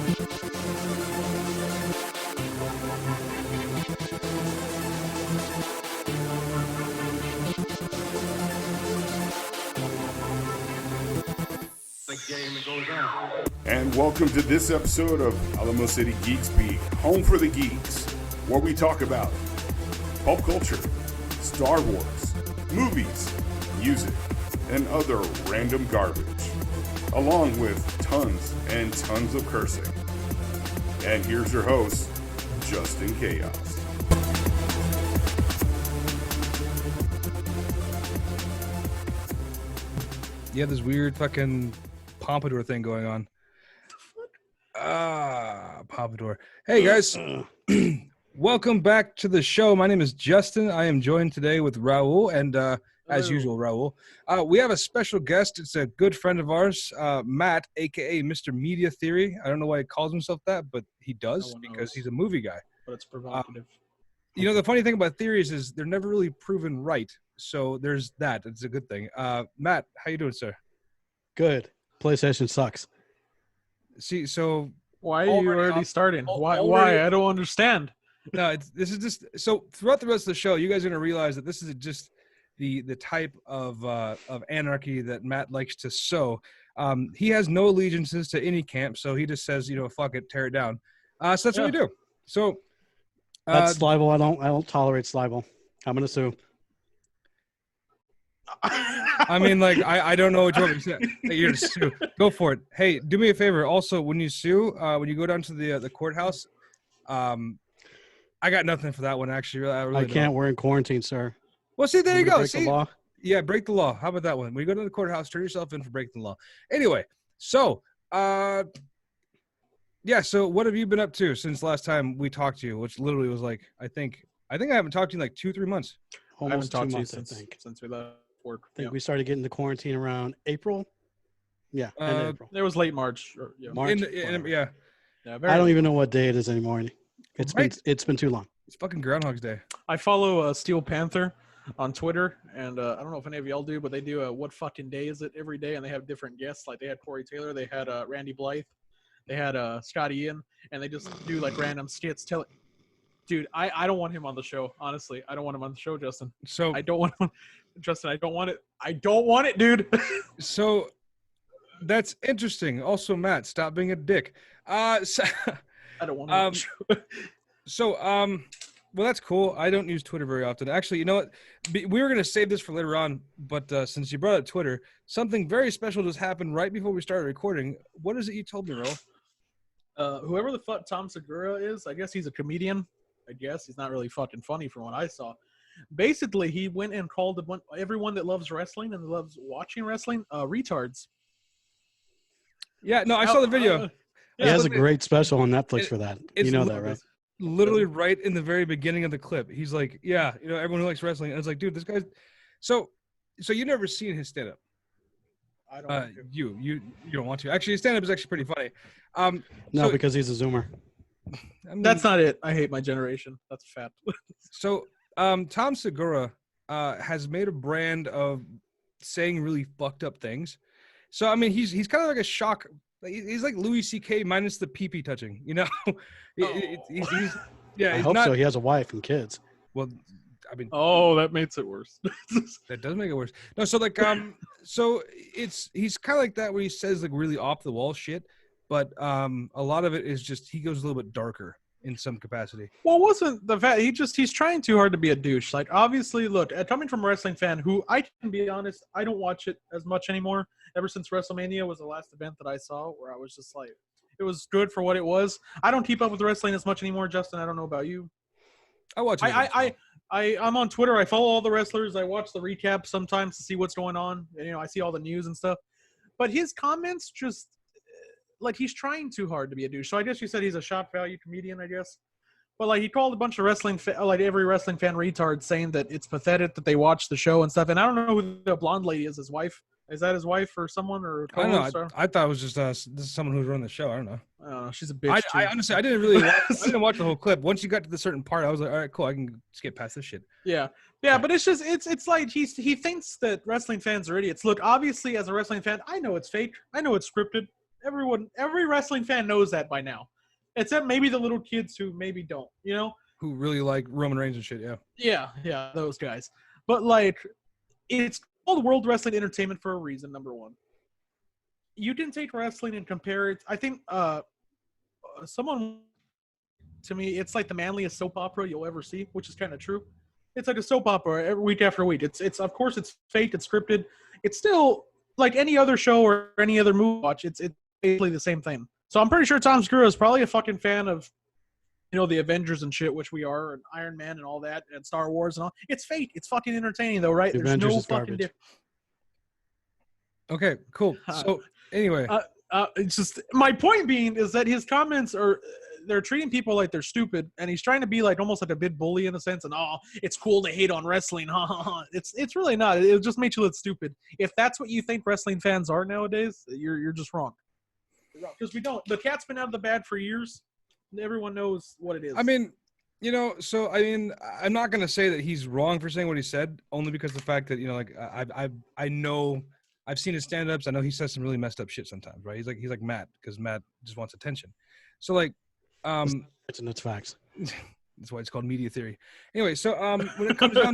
And welcome to this episode of Alamo City Geek Speak, home for the geeks, where we talk about pop culture, Star Wars, movies, music, and other random garbage, along with tons and tons of cursing. And here's your host, Justin Chaos. You have this weird fucking pompadour thing going on. Pompadour. Hey guys, welcome back to the show. My name is Justin. I am joined today with Raul, and as usual, Raul. We have a special guest. It's a good friend of ours, Matt, aka Mr. Media Theory. I don't know why he calls himself that, but he does because he's a movie guy. But it's provocative. You know, the funny thing about theories is they're never really proven right. So there's that. It's a good thing. Matt, how you doing, sir? Good. PlayStation sucks. See, so why are you already starting? Why? I don't understand. No, this is just so throughout the rest of the show, you guys are gonna realize that this is just the type of anarchy that Matt likes to sow. He has no allegiances to any camp, so he just says, fuck it, tear it down. So that's what we do. So that's libel. I don't tolerate libel. I'm gonna sue. I mean, like, I don't know what you want me to say. You're to sue. Go for it. Hey, do me a favor. Also, when you sue, when you go down to the courthouse, I got nothing for that one, actually. I really can't. don't. We're in quarantine, sir. Well, see, there you go. Break See, the law? Yeah, break the law. How about that one? When you go to the courthouse, turn yourself in for breaking the law. Anyway, so, yeah, so what have you been up to since last time we talked to you, which literally was like, I think I haven't talked to you in like 2-3 months. Almost I haven't 2 talked to you months, since we left work. I think we started getting into quarantine around April. Yeah, end of April. It was late March. March. Yeah. I don't even know what day it is anymore. It's been too long. It's fucking Groundhog's Day. I follow Steel Panther on Twitter, and I don't know if any of y'all do, but they do a what fucking day is it every day, and they have different guests. Like they had Corey Taylor, they had Randy Blythe, they had Scott Ian, and they just do like random skits. Dude, I don't want him on the show. Honestly, I don't want him on the show, Justin. So I don't want him. Justin, I don't want it. I don't want it, dude. So that's interesting. Also, Matt, stop being a dick. So, I don't want him on the show. So, well, that's cool. I don't use Twitter very often. Actually, you know what? We were going to save this for later on, but since you brought up Twitter, something very special just happened right before we started recording. What is it you told me, Raul? Whoever the fuck Tom Segura is, I guess he's a comedian. I guess he's not really fucking funny from what I saw. Basically, he went and called everyone that loves wrestling and loves watching wrestling retards. Yeah, no, I saw the video. He has a great special on Netflix for that. You know that, right? Literally right in the very beginning of the clip. He's like, yeah, everyone who likes wrestling. And it's like, dude, this guy's... So you never seen his stand-up? I don't want to. You don't want to. Actually, his stand-up is actually pretty funny. No, because he's a Zoomer. I mean, that's not it. I hate my generation. That's a fact. So Tom Segura has made a brand of saying really fucked up things. So I mean, he's kind of like a shock. He's like Louis C.K. minus the pee-pee touching. I hope so. He has a wife and kids. Well, I mean, that makes it worse. That does make it worse. No, so like so he's kind of like that where he says like really off the wall shit, but a lot of it is just he goes a little bit darker in some capacity. Well, it wasn't the fact he's trying too hard to be a douche. Like obviously, look, coming from a wrestling fan who I can be honest, I don't watch it as much anymore. Ever since WrestleMania was the last event that I saw where I was just like, it was good for what it was. I don't keep up with wrestling as much anymore, Justin. I don't know about you. I watch it. I'm on Twitter. I follow all the wrestlers. I watch the recaps sometimes to see what's going on. And, I see all the news and stuff. But his comments just, like, he's trying too hard to be a douche. So I guess you said he's a shock value comedian, I guess. But, like, he called a bunch of every wrestling fan retard saying that it's pathetic that they watch the show and stuff. And I don't know who the blonde lady is, his wife. Is that his wife or someone? Or I don't know. I thought it was just this is someone who's running the show. I don't know. She's a bitch. I honestly, I didn't really I didn't watch the whole clip. Once you got to the certain part, I was like, all right, cool. I can skip past this shit. Yeah. But it's just it's like he thinks that wrestling fans are idiots. Look, obviously, as a wrestling fan, I know it's fake. I know it's scripted. Every wrestling fan knows that by now, except maybe the little kids who maybe don't. You know, Who really like Roman Reigns and shit? Yeah. yeah, those guys. But like, it's called World Wrestling Entertainment for a reason. Number one, you can take wrestling and compare it. I think someone to me, it's like the manliest soap opera you'll ever see, which is kind of true. It's like a soap opera every week after week. It's of course it's fake, it's scripted. It's still like any other show or any other movie watch. It's basically the same thing. So I'm pretty sure Tom Segura is probably a fucking fan of, the Avengers and shit, which we are, and Iron Man and all that, and Star Wars and all. It's fake. It's fucking entertaining though, right? The There's Avengers no is fucking garbage. Okay, cool. So anyway, it's just my point being is that his comments they're treating people like they're stupid, and he's trying to be like almost like a bit bully in a sense. And it's cool to hate on wrestling. It's really not. It just makes you look stupid. If that's what you think wrestling fans are nowadays, you're just wrong. Because we don't. The cat's been out of the bag for years. Everyone knows what it is. I mean, I'm not gonna say that he's wrong for saying what he said, only because the fact that I know. I've seen his stand-ups. I know he says some really messed up shit sometimes, right? He's like Matt, because Matt just wants attention. So like, it's facts. that's why it's called media theory. Anyway, so when it comes down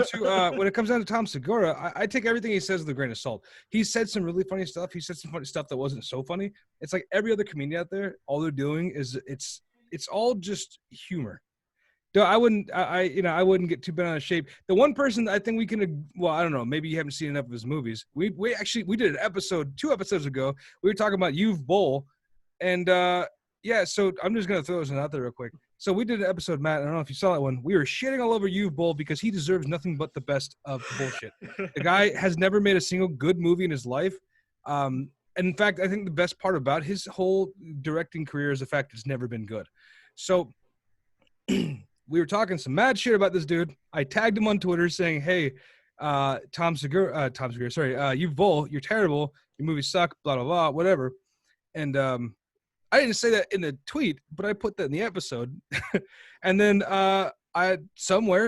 to Tom Segura, I take everything he says with a grain of salt. He said some really funny stuff. He said some funny stuff that wasn't so funny. It's like every other comedian out there. All they're doing is it's all just humor. I wouldn't get too bent out of shape. The one person I think we can, I don't know, maybe you haven't seen enough of his movies. We did an episode 2 episodes ago. We were talking about Uwe Boll, and so I'm just gonna throw this one out there real quick. So we did an episode, Matt. I don't know if you saw that one. We were shitting all over Uwe Boll because he deserves nothing but the best of bullshit. The guy has never made a single good movie in his life. And in fact, I think the best part about his whole directing career is the fact it's never been good. So we were talking some mad shit about this dude. I tagged him on Twitter saying, "Hey, Uwe Boll, you're terrible. Your movies suck. Blah blah blah, whatever." And I didn't say that in the tweet, but I put that in the episode. And then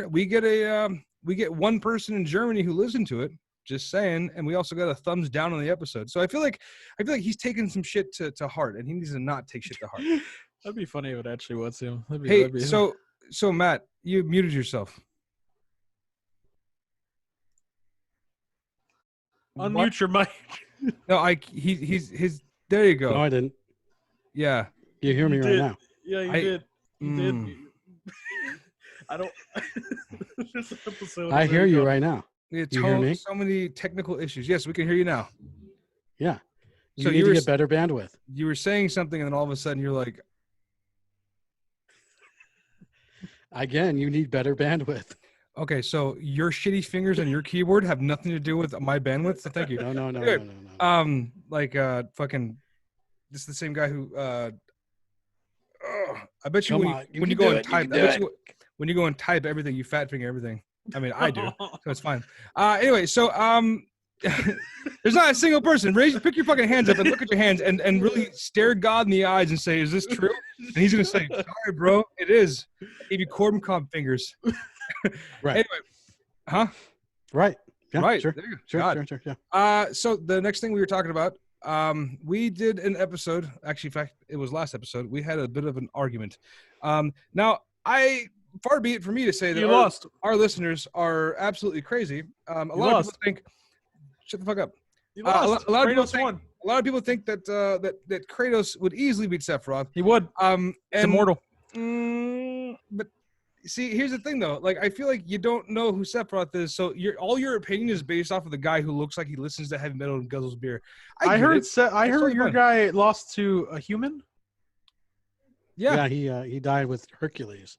we get one person in Germany who listened to it. Just saying, and we also got a thumbs down on the episode. So I feel like he's taking some shit to heart, and he needs to not take shit to heart. That'd be funny if it actually was him. So Matt, you muted yourself. Unmute your mic. No, he's there you go. No, I didn't. Yeah. You hear me right now. Yeah, you did. You did. I don't. This episode. I hear you right now. You hear me? So many technical issues. Yes, we can hear you now. Yeah. So you need to get better bandwidth. You were saying something, and then all of a sudden you're like, again, you need better bandwidth. okay, so your shitty fingers on your keyboard have nothing to do with my bandwidth. So thank you. No. Fucking, this is the same guy who. I bet you when you go and type, when you go and type everything, you fat finger everything. I mean, I do, so it's fine. Anyway, so there's not a single person. Pick your fucking hands up and look at your hands and really stare God in the eyes and say, "Is this true?" And he's gonna say, "Sorry, bro, it is." I gave you corn cob fingers. Right. Anyway, huh? Right. Yeah, right. Sure. Sure. Yeah. So the next thing we were talking about, we did an episode. Actually, in fact, it was last episode. We had a bit of an argument. Now, far be it for me to say that our listeners are absolutely crazy. A lot of people think, shut the fuck up. A lot of people think that that Kratos would easily beat Sephiroth. He would. He's immortal. But see, here's the thing though. Like, I feel like you don't know who Sephiroth is, so all your opinion is based off of the guy who looks like he listens to heavy metal and guzzles beer. I heard your guy lost to a human. Yeah. He died with Hercules.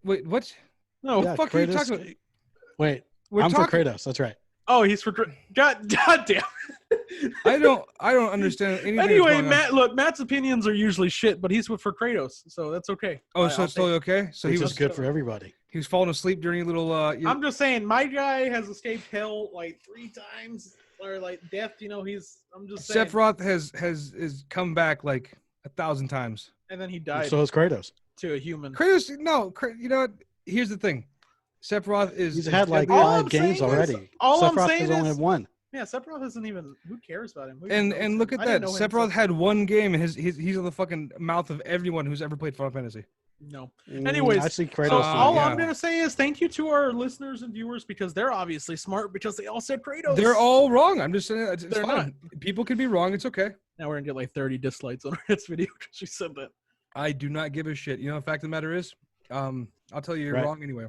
Wait, what? No, yeah, fuck Kratos, are you talking about? Wait, I'm for Kratos. That's right. Oh, he's for God damn. I don't understand anything. Anyway, Matt's opinions are usually shit, but he's for Kratos, so that's okay. Oh, so it's totally okay. So he was good for everybody. He was falling asleep during a little. I'm just saying, my guy has escaped hell like 3 times, or like death. I'm just saying. Sephiroth has come back like 1,000 times, and then he died. So is Kratos. To a human. Kratos, no. You know what? Here's the thing. Sephiroth is. He's had like 5 games already. All Sephiroth I'm saying has only had 1. Yeah, Sephiroth isn't even. Who cares about him? Who And knows and him? look at I that. didn't know him Sephiroth until- had one game, and he's on the fucking mouth of everyone who's ever played Final Fantasy. No. Mm, Anyways, I see so Kratos. all yeah. I'm gonna say is thank you to our listeners and viewers because they're obviously smart because they all said Kratos. They're all wrong. I'm just saying it's They're fine. People can be wrong. It's okay. Now we're gonna get like 30 dislikes on our next video because she said that. I do not give a shit. You know, the fact of the matter is, I'll tell you you're Right. wrong anyway.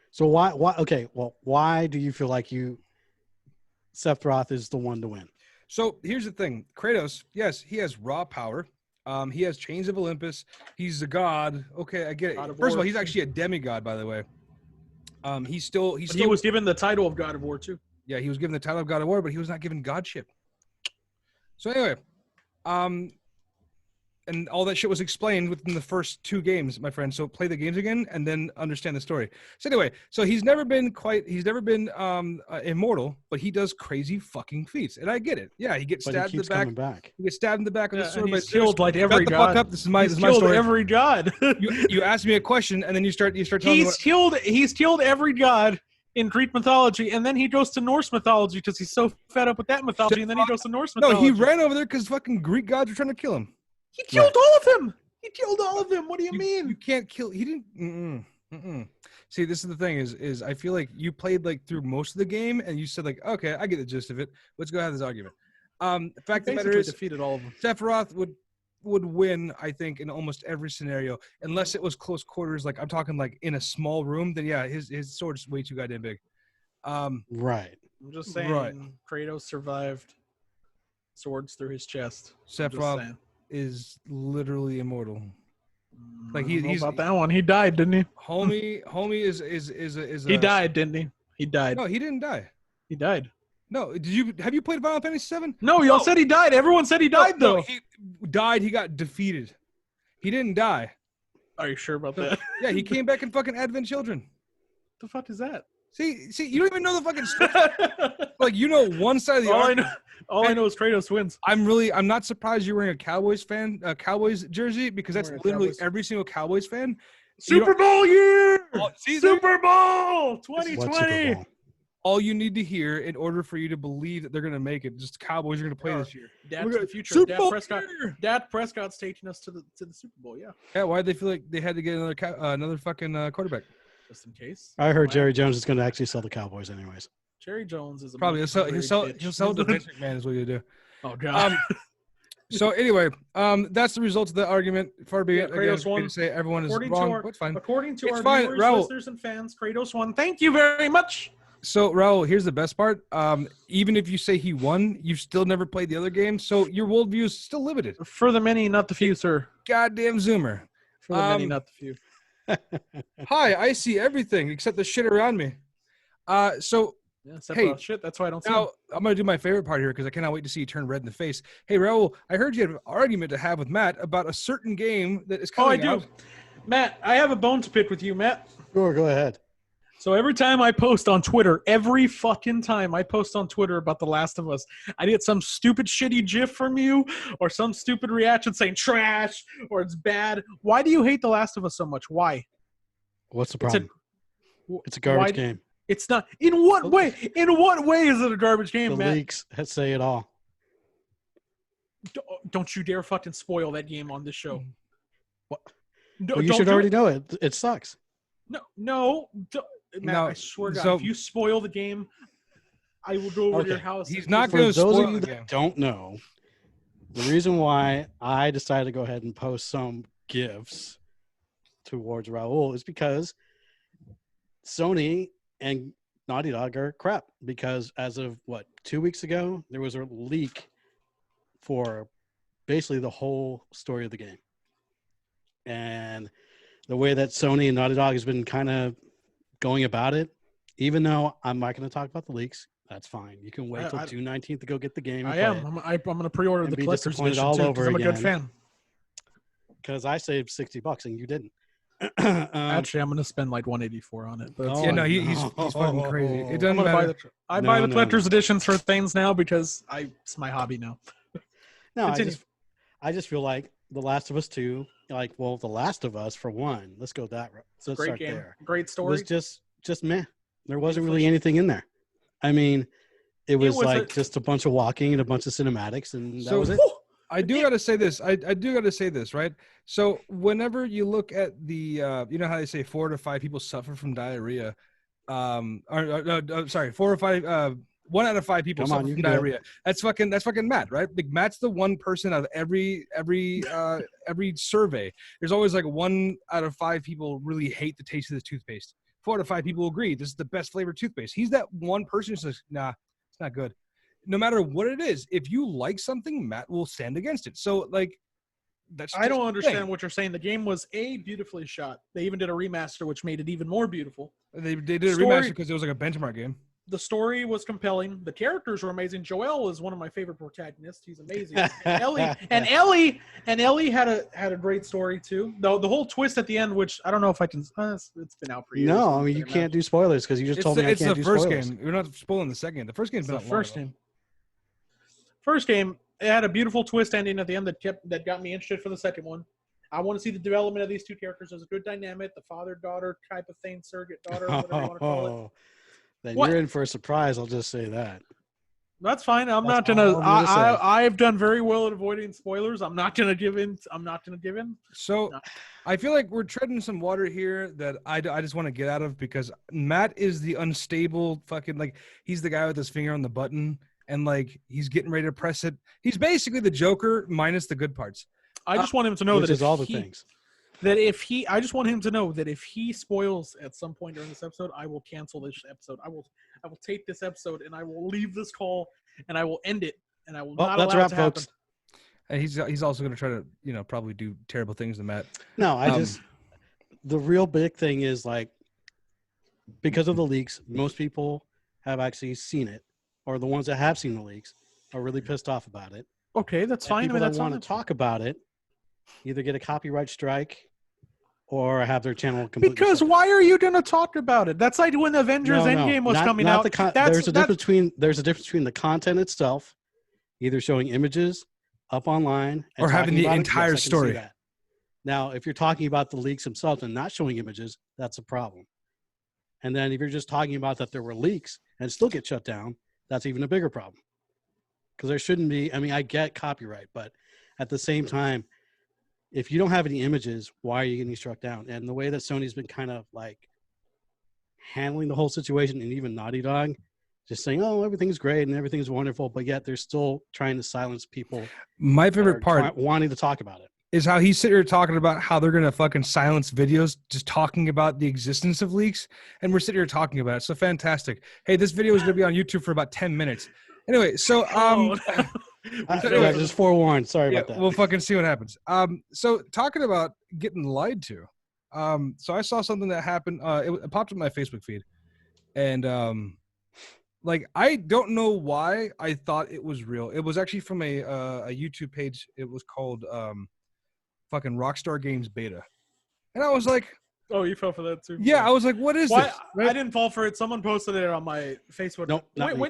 So why? Okay, well, why do you feel like Sephiroth is the one to win? So here's the thing. Kratos, yes, he has raw power. He has Chains of Olympus. He's a god. Okay, I get it. God of First of all, War. he's actually a demigod, by the way. He was given the title of God of War too. Yeah, he was given the title of God of War, but he was not given godship. So anyway, and all that shit was explained within the first 2 games, my friend. So play the games again and then understand the story. So anyway, so he's never been immortal, but he does crazy fucking feats, and I get it. Yeah, he gets But stabbed he in keeps the back. coming back. He gets stabbed in the back with a Yeah, sword. and by he's killed like every Shut the fuck god. up. This is my He's my killed story. every god. You ask me a question and then you start telling me He's killed every god in Greek mythology, and then he goes to Norse mythology because he's so fed up with that mythology, and then he goes to Norse mythology. No, he ran over there because fucking Greek gods were trying to kill him. He killed all of them. He killed all of them. What do you You mean? can't kill. He didn't. See, this is the thing. Is I feel like you played like through most of the game, and you said like, okay, I get the gist of it. Let's go have this argument. The fact of the matter is, defeated all of them. Sephiroth would win, I think, in almost every scenario, unless it was close quarters. Like I'm talking like in a small room. Then yeah, his sword's way too goddamn big. Right. I'm just saying, Right. Kratos survived swords through his chest. I'm just Sephiroth saying. is literally immortal. Like I don't know he's about that one. He died, didn't he? homie is He died, didn't he? He died. No, he didn't die. He died. No, have you played Final Fantasy VII? No, y'all said he died. Everyone said he died, though. No, he died. He got defeated. He didn't die. Are you sure about that? Yeah, he came back in fucking Advent Children. The fuck is that? See, you don't even know the fucking story. Like, you know one side of the argument. All I know is Kratos wins. I'm not surprised you're wearing a Cowboys jersey because that's Wearing a literally Cowboys- every single Cowboys fan. Super Bowl year! Oh, see, Super Bowl What Super 2020! Bowl? all you need to hear in order for you to believe that they're going to make it, just Cowboys are going to play this year. That's We're the gonna- future. Super Bowl Dak Prescott's taking us to the Super Bowl, yeah. Yeah, why did they feel like they had to get another fucking quarterback? Just in case. I heard Why? Jerry Jones is going to actually sell the Cowboys anyways. Jared Jones is a Probably he'll sell bitch. he'll sell to Vince McMahon is what he'll do. Oh god. So anyway, that's the result of the argument. Far be it. Kratos Again, won. to say everyone is According to wrong. our- It's fine. According to It's our fine, viewers, Raul. listeners, and fans, Kratos won. Thank you very much. So Raul, here's the best part. Even if you say he won, you've still never played the other game, so your worldview is still limited. For the many, not the few, sir. Goddamn Zoomer. For the many, Um, not the few. Hi, I see everything except the shit around me. So Yeah, hey, Sephiroth shit. That's why I don't see him. now I'm gonna do my favorite part here because I cannot wait to see you turn red in the face. Hey Raul, I heard you had an argument to have with Matt about a certain game that is Oh, I coming do. out. Matt, I have a bone to pick with you, Matt. Sure, go ahead. So every time I post on Twitter, every fucking time I post on Twitter about The Last of Us, I get some stupid shitty GIF from you or some stupid reaction saying trash or it's bad. Why do you hate The Last of Us so much? Why? What's the It's a- problem? It's a garbage why- game. It's not. In what way? In what way is it a garbage game, The Matt? leaks say it all. Don't you dare fucking spoil that game on this show. What? No, Well, you don't should do already it. know it. It sucks. No. Matt, No, I swear to God, so- if you spoil the game, I will go over to your Okay. house. He's and not just- For gonna those spoil of you the that game. don't know, the reason why I decided to go ahead and post some gifts towards Raul is because Sony and Naughty Dog are crap. Because as of 2 weeks ago, there was a leak for basically the whole story of the game. And the way that Sony and Naughty Dog has been kind of going about it, even though I'm not going to talk about the leaks, that's fine. You can wait till I- June 19th to go get the game. I am. I'm going to pre-order And the be collector's disappointed edition all too, over because I'm a good again. fan. Because I saved $60 and you didn't. Actually, I'm going to spend like 184 on it. But it's Oh, Yeah, fine. no, he's fucking crazy. It I'm doesn't gonna buy matter. I No, buy the no, collector's editions for things now because it's my hobby now. No, Continue. I just feel like The Last of Us 2, The Last of Us for one. Let's go that route. Let's Great start game, there. great It story. was just meh. There wasn't Beautifully really shot. anything in there. I mean, it was was like just a bunch of walking and a bunch of cinematics, and that was it. I do got to say this. I do got to say this, right? So whenever you look at the, you know how they say 4 to 5 people suffer from diarrhea, sorry, 4 or 5, 1 out of 5 people Come on, suffer you from can do diarrhea. That's fucking Matt, right? Like Matt's the one person out of every survey. There's always like 1 out of 5 people really hate the taste of the toothpaste. 4 out of 5 people agree this is the best flavored toothpaste. He's that one person who says, nah, it's not good. No matter what it is, if you like something, Matt will stand against it. So, like, that's I don't just the understand thing. what you're saying. The game was beautifully shot. They even did a remaster, which made it even more beautiful. They did a Story- remaster because it was like a benchmark game. The story was compelling. The characters were amazing. Joel is one of my favorite protagonists. He's amazing. Ellie had a great story too. Though the whole twist at the end, which I don't know if I can. It's been out for years. No, I mean you can't do spoilers because you just told me I It's can't the do first spoilers. game. You're not spoiling the second game. The first game's It's the been out long first ago. game. First game, it had a beautiful twist ending at the end that got me interested for the second one. I want to see the development of these two characters. There's a good dynamic, the father-daughter type of thing, surrogate daughter, whatever you want to call it. Then What? you're in for a surprise. I'll just say that. That's fine. I'm That's not gonna. all I'm gonna say. I've done very well at avoiding spoilers. I'm not gonna give in. So No. I feel like we're treading some water here that I just want to get out of because Matt is the unstable fucking, like, he's the guy with his finger on the button and like he's getting ready to press it. He's basically the Joker minus the good parts. I just want him to know Which that is if all the he, things. I just want him to know that if he spoils at some point during this episode, I will cancel this episode. I will take this episode and I will leave this call and I will end it and I will Well, not that's a allow it wrap, to happen. folks. And he's also going to try to, probably do terrible things to Matt. No, the real big thing is like because of the leaks, most people have actually seen it, or the ones that have seen the leaks are really pissed off about it. Okay, that's And fine. people that's that want fine. to talk about it either get a copyright strike or have their channel completely Because shut down. why are you going to talk about it? That's like when Avengers No, Endgame was not- coming not out. the there's a difference between the content itself, either showing images up online and Or having talking the about it. entire Yes, I can see story. that. Now, if you're talking about the leaks themselves and not showing images, that's a problem. And then if you're just talking about that there were leaks and still get shut down, that's even a bigger problem. Because there shouldn't be. I mean, I get copyright, but at the same time, if you don't have any images, why are you getting struck down? And the way that Sony's been kind of like handling the whole situation, and even Naughty Dog, just saying, "Oh, everything's great and everything's wonderful," but yet they're still trying to silence people. My that favorite are part wanting to talk about it. is how he's sitting here talking about how they're going to fucking silence videos, just talking about the existence of leaks. And we're sitting here talking about it. So fantastic. Hey, this video is going to be on YouTube for about 10 minutes. Anyway, so, Yeah, just forewarned. Sorry yeah, about that. we'll fucking see what happens. So talking about getting lied to. So I saw something that happened. It popped up in my Facebook feed. And, like, I don't know why I thought it was real. It was actually from a YouTube page. It was called, fucking Rockstar Games Beta. And I was like, Oh, you fell for that too. yeah, I was like, what is Why? this? I didn't fall for it. Someone posted it on my Facebook. Nope, not me.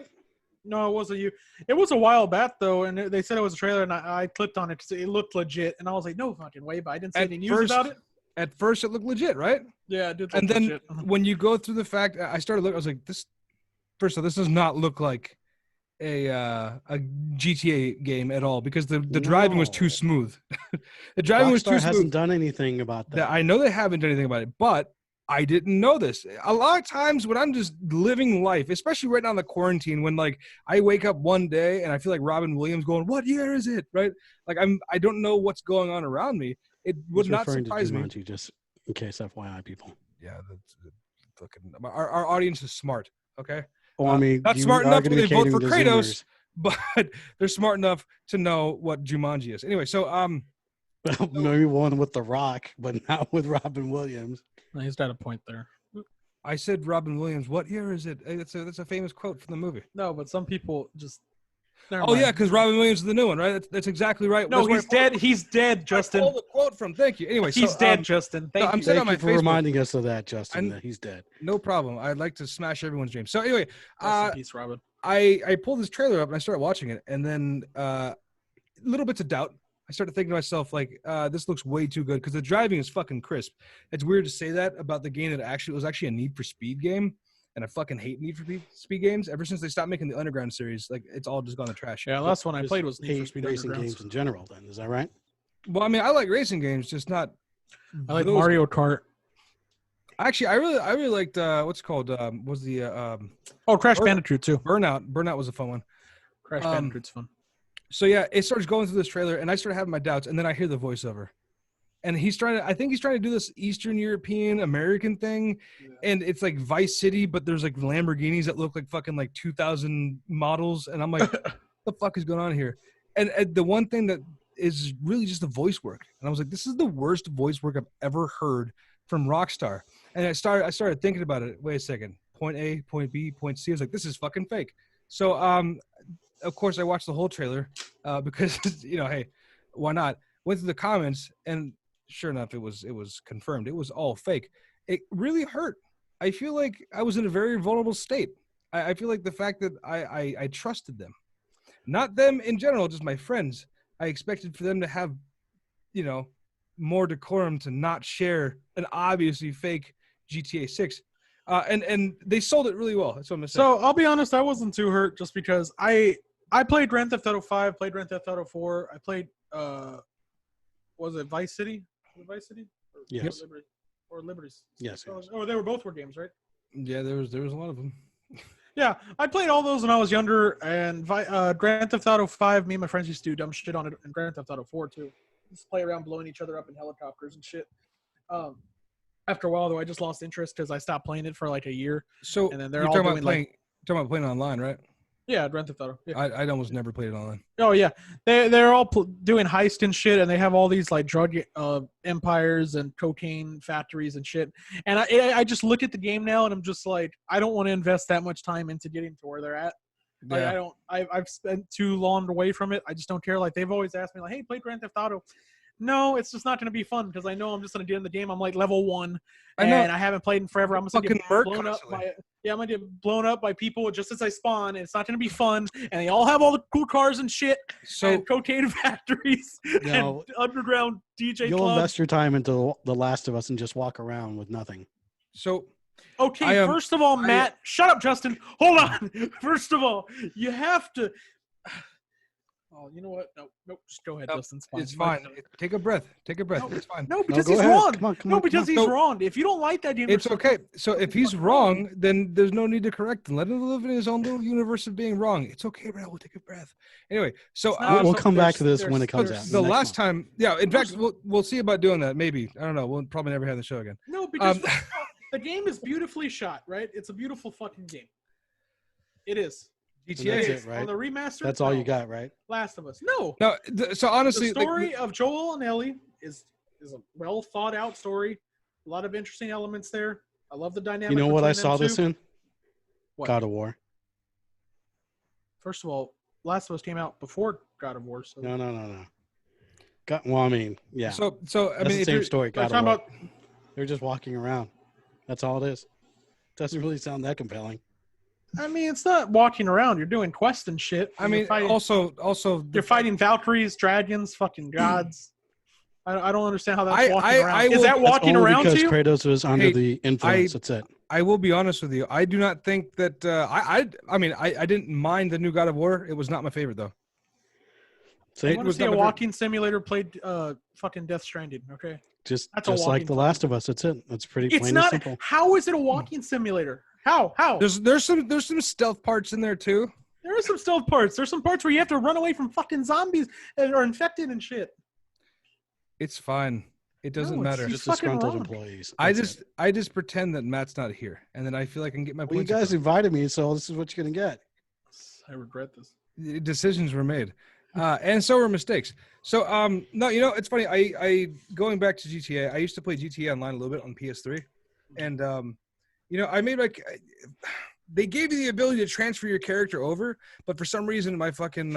No, it wasn't you. It was a while back though, and they said it was a trailer, and I clicked on it because it looked legit, and I was like, no fucking way, but I didn't see any news about it. At first, it looked legit, right? Yeah, it did look And then legit. when you go through the fact, I started looking. I was like, this. First of all, this does not look like a GTA game at all because the driving was too No. smooth. The driving was Rockstar too hasn't smooth. done anything about that. I know they haven't done anything about it, but I didn't know this. A lot of times when I'm just living life, especially right now in the quarantine, when like I wake up one day and I feel like Robin Williams going, "What year is it?" Right? Like I don't know what's going on around me. It would He's not referring surprise to me. Jumanji, just in case FYI, people. Yeah, that's fucking. Our audience is smart. Okay. Well, I mean, not you smart are enough gonna to be vote for catering to Kratos, but they're smart enough to know what Jumanji is. Anyway, so Zoomers. Maybe one with The Rock, but not with Robin Williams. No, he's got a point there. I said Robin Williams. What year is it? That's a famous quote from the movie. No, but some people just. Never Oh mind. yeah, because Robin Williams is the new one, right? That's exactly right. No, That's where he's I pulled- dead. He's dead, I Justin. pulled the quote from. Thank you. Anyway, He's so, dead, Justin. Thank I'm you. sitting on Thank my you for Facebook. reminding us of that, Justin, I'm- that he's dead. No problem. I'd like to smash everyone's dreams. So anyway, Rest in peace, Robin. I pulled this trailer up and I started watching it, and then little bits of doubt. I started thinking to myself, like, this looks way too good because the driving is fucking crisp. It's weird to say that about the game that was actually a Need for Speed game, and I fucking hate Need for Speed games. Ever since they stopped making the Underground series, like it's all just gone to trash. Yeah, last one I Just played was Need for hate Speed racing Underground. games in general. Then is that right? Well, I mean, I like racing games, just not. I like those Mario games. Kart. Actually, I really liked what's it called was the Crash Burn- Bandicoot too. Burnout was a fun one. Crash Bandicoot's fun. So yeah, it starts going through this trailer, and I started having my doubts, and then I hear the voiceover, and I think he's trying to do this Eastern European American thing, and it's like Vice City, but there's like Lamborghinis that look like fucking like 2000 models, and I'm like, what the fuck is going on here? And the one thing that is really just the voice work, and I was like, this is the worst voice work I've ever heard from Rockstar. And I started thinking about it. Wait a second, point A, point B, point C. I was like, this is fucking fake. So of course I watched the whole trailer because hey, why not? Went through the comments, and sure enough, it was confirmed. It was all fake. It really hurt. I feel like I was in a very vulnerable state. I feel like the fact that I trusted them, not them in general, just my friends. I expected for them to have, more decorum to not share an obviously fake GTA 6. And they sold it really well. That's what I'm saying. So I'll be honest, I wasn't too hurt just because I played Grand Theft Auto 5, played Grand Theft Auto 4. I played was it Vice City? Was it Vice City? Yes. Or Liberties. Yes. Oh, they were games, right? Yeah, there was a lot of them. Yeah, I played all those when I was younger, and Grand Theft Auto 5, me and my friends used to do dumb shit on it, and Grand Theft Auto 4 too. Just play around blowing each other up in helicopters and shit. After a while, though, I just lost interest because I stopped playing it for like a year. So and then they're you're all talking doing about talking about playing online, right? yeah, Grand Theft Auto. Yeah. I almost never played it online. Oh yeah, they're all doing heist and shit, and they have all these like drug empires and cocaine factories and shit. And I just look at the game now, and I'm just like, I don't want to invest that much time into getting to where they're at. Like, Yeah. I've spent too long away from it. I just don't care. Like they've always asked me, like, hey, play Grand Theft Auto. No, it's just not going to be fun because I know I'm just going to get in the game. I'm like level 1, and I haven't played in forever. I'm just going to get blown up by I'm going to get blown up by people just as I spawn, and it's not going to be fun. And they all have all the cool cars and shit, and cocaine factories, and underground DJ You'll clubs. invest your time into The Last of Us and just walk around with nothing. So okay, first of all, Matt, shut up, Justin. Hold on. First of all, you have to. Oh, you know what? Nope. Just go ahead, Justin. It's fine. Take a breath. It's fine. No, because go he's ahead. wrong. Come on, because he's wrong. If you don't like that game, It's okay. So if he's wrong, then there's no need to correct him. Let him live in his own little universe of being wrong. It's okay, Raul. Take a breath. Anyway, so we'll come back to this when it comes out. The last time, in fact, we'll see about doing that. Maybe, I don't know. We'll probably never have the show again. No, because the game is beautifully shot, right? It's a beautiful fucking game. It is. GTA That's it, right? On the remaster. That's all you got, right? Last of Us. No. No. So honestly, the story of Joel and Ellie is a well thought out story. A lot of interesting elements there. I love the dynamic. You know what I saw between them this two. in? What? God of War. First of all, Last of Us came out before God of War. So. No. I mean, yeah. So I That's mean, the same story. God of War. They're just walking around. That's all it is. Doesn't really sound that compelling. I mean, it's not walking around. You're doing quests and shit. I mean, also, you're fighting Valkyries, dragons, fucking gods. I don't understand how that's walking around. Is that walking around to you? Because Kratos was under the influence. That's it. I will be honest with you. I do not think that. I mean, I didn't mind the new God of War. It was not my favorite though. So I want to see a walking simulator played fucking Death Stranding. Okay. Just like The Last of Us. That's it. That's pretty plain It's not. and simple. How is it a walking simulator? How? There's some stealth parts in there too. There are some stealth parts. There's some parts where you have to run away from fucking zombies that are infected and shit. It's fine. It doesn't matter. Just disgruntled employees. I just pretend that Matt's not here, and then I feel I can get my Well, you points. guys invited me, so this is what you're gonna get. I regret this. Decisions were made, and so were mistakes. So no, it's funny. I going back to GTA. I used to play GTA Online a little bit on PS3, and I made they gave you the ability to transfer your character over, but for some reason my fucking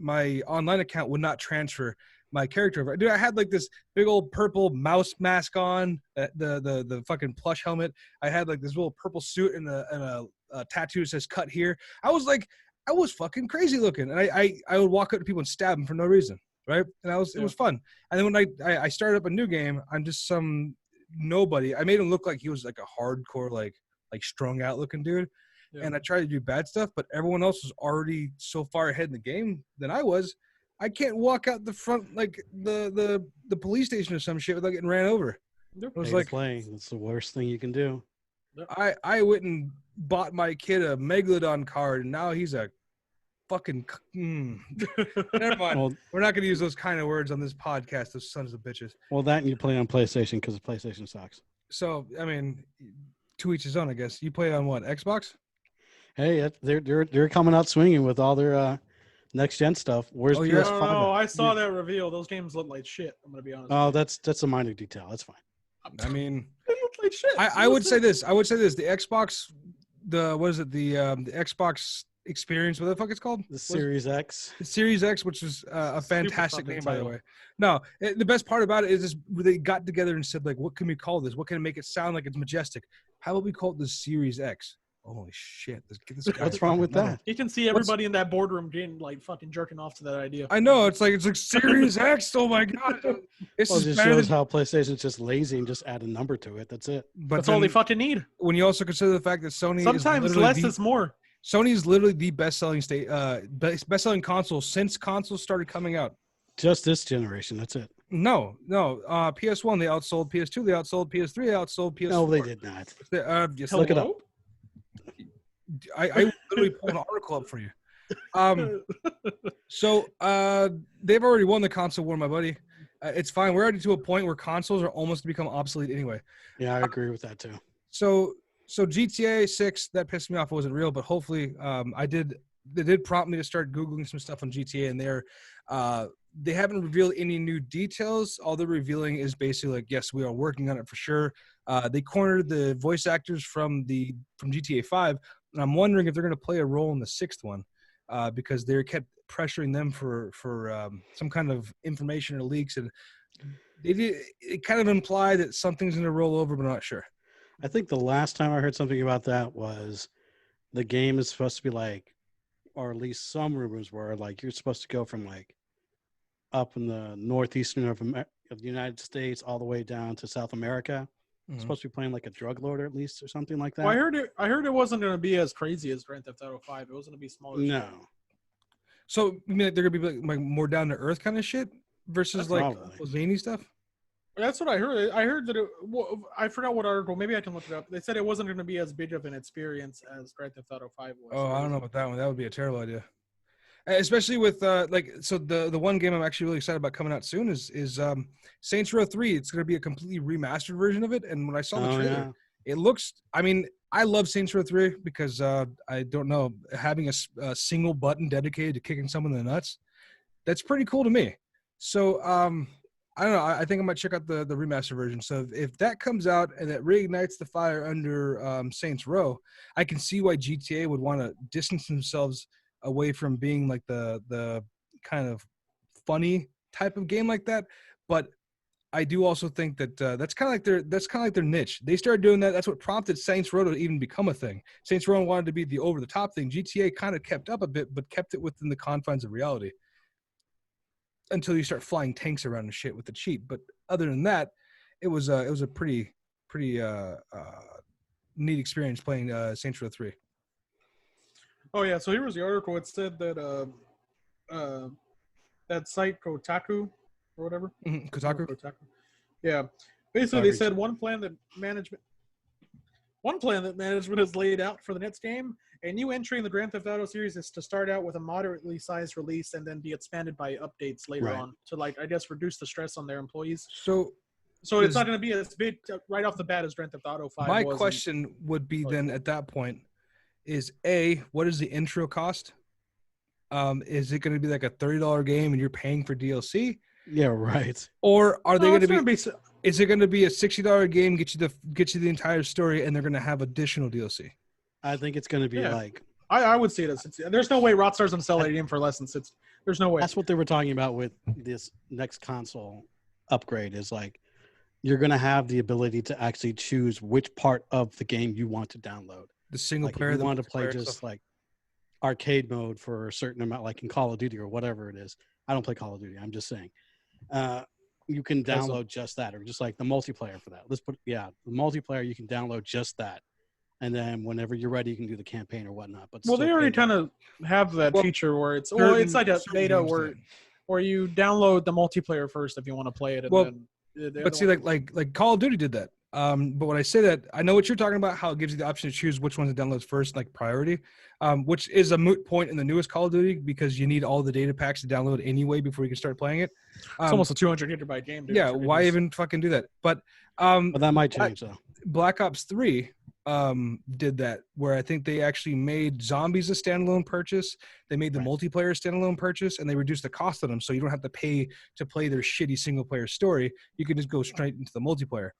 my online account would not transfer my character over. Dude, I had like this big old purple mouse mask on, the fucking plush helmet. I had like this little purple suit and a tattoo that says "cut here." I was fucking crazy looking, and I would walk up to people and stab them for no reason, right? And it was fun. And then when I started up a new game, I'm just some nobody. I made him look like he was like a hardcore like like strung out looking dude. Yeah. And I tried to do bad stuff, but everyone else was already so far ahead in the game than I was. I can't walk out the front like the police station or some shit without getting ran over. Yep. It was Pay to like play. That's the worst thing you can do. I went and bought my kid a Megalodon card, and now he's a fucking. Never mind. Well, We're not going to use those kind of words on this podcast. Those sons of bitches. well, that and you play on PlayStation because the PlayStation sucks. So I mean, to each his own, I guess. You play on what, Xbox? Hey, they're coming out swinging with all their next gen stuff. Where's Oh, PS5? yeah. No, at? I saw that reveal. Those games look like shit. I'm gonna be honest. Oh, with that's a minor detail. That's fine. I mean, you. They look like shit. I would say this. I would say this. The Xbox, what is it? The Xbox Experience. What the fuck it's called? The Series X. The Series X, which is a fantastic fucking name, by the title. way. No, the best part about it is just they got together and said, like, what can we call this? What can make it sound like it's majestic? How about we call it the Series X? Holy shit! Get this guy. What's wrong with that? You can see everybody in that boardroom getting like fucking jerking off to that idea. I know it's like Series X. Oh my god! This Well, it is just better shows than, how PlayStation's just lazy and just add a number to it. That's it. but That's all they then fucking need. when you also consider the fact that Sony Sometimes is literally less is more. Sony is literally the best-selling console since consoles started coming out. Just this generation. That's it. No. PS1 they outsold, PS2 they outsold, PS3 they outsold, PS4. No, they did not. Yes, Look it up. I literally pulled an article up for you. So they've already won the console war, my buddy. It's fine. We're already to a point where consoles are almost become obsolete anyway. Yeah, I agree with that too. So GTA 6, that pissed me off. It wasn't real, but hopefully they did prompt me to start Googling some stuff on GTA, and they haven't revealed any new details. All they're revealing is basically like, yes, we are working on it for sure. They cornered the voice actors from GTA 5, and I'm wondering if they're going to play a role in the sixth one because they kept pressuring them for some kind of information or leaks, and it kind of implied that something's going to roll over, but I'm not sure. I think the last time I heard something about that was the game is supposed to be like, or at least some rumors were like, you're supposed to go from like up in the northeastern of the United States all the way down to South America. It's supposed to be playing like a drug lord at least or something like that. Well, I heard it wasn't going to be as crazy as Grand Theft Auto 5. It was going to be smaller. No. So you mean like they're going to be like more down to earth kind of shit versus That's like probably. zany stuff? That's what I heard. I heard that I forgot what article. Maybe I can look it up. They said it wasn't going to be as big of an experience as Grand Theft Auto 5 was. Oh, I don't know about that one. That would be a terrible idea. Especially with the one game I'm actually really excited about coming out soon is Saints Row 3. It's going to be a completely remastered version of it. And when I saw the trailer, it looks. I mean, I love Saints Row 3 because I don't know, having a single button dedicated to kicking someone in the nuts, that's pretty cool to me. So I don't know. I think I might check out the remaster version. So if that comes out and it reignites the fire under Saints Row, I can see why GTA would want to distance themselves away from being like the kind of funny type of game like that. But I do also think that that's kind of like their niche. They started doing that. That's what prompted Saints Row to even become a thing. Saints Row wanted to be the over the top thing. GTA kind of kept up a bit, but kept it within the confines of reality. Until you start flying tanks around and shit with the cheat. But other than that, it was a pretty neat experience playing Saints Row 3. Oh yeah, so here was the article. It said that that site Kotaku or whatever. Mm-hmm. Kotaku. Yeah, basically they said one plan that management has laid out for the next game. A new entry in the Grand Theft Auto series is to start out with a moderately sized release and then be expanded by updates later on to, like, I guess, reduce the stress on their employees. So it's not going to be as big right off the bat as Grand Theft Auto 5 my was. question would be then at that point is A, what is the intro cost? Is it going to be like a $30 game and you're paying for DLC? Yeah, right. Or are they going to be? Is Is it going to be a $60 game, get you the entire story, and they're going to have additional DLC? I think it's going to be like. I would see it as there's no way Rockstar's going to sell that game for less than $60. There's no way. That's what they were talking about with this next console upgrade. Is like you're going to have the ability to actually choose which part of the game you want to download. The single Like player. if you the want to play multiplayer just stuff. like arcade mode for a certain amount, like in Call of Duty or whatever it is. I don't play Call of Duty. I'm just saying. You can download just that, or just like the multiplayer for that. The multiplayer, you can download just that. and then whenever you're ready, you can do the campaign or whatnot. But Well, still they already pay kind of have that Well, feature where it's certain like a beta games where did. where you download the multiplayer first if you want to play it, and Well, then the But other see, one- like Call of Duty did that. But when I say that, I know what you're talking about. How it gives you the option to choose which one to download first, like priority, which is a moot point in the newest Call of Duty because you need all the data packs to download anyway before you can start playing it. it's almost a 200 gigabyte game. Dude. Yeah, It's why ridiculous. even fucking do that? But But that might change though. Black Ops 3 did that, where I think they actually made zombies a standalone purchase. They made the Right. multiplayer standalone purchase, and they reduced the cost of them, so you don't have to pay to play their shitty single player story. You can just go straight into the multiplayer.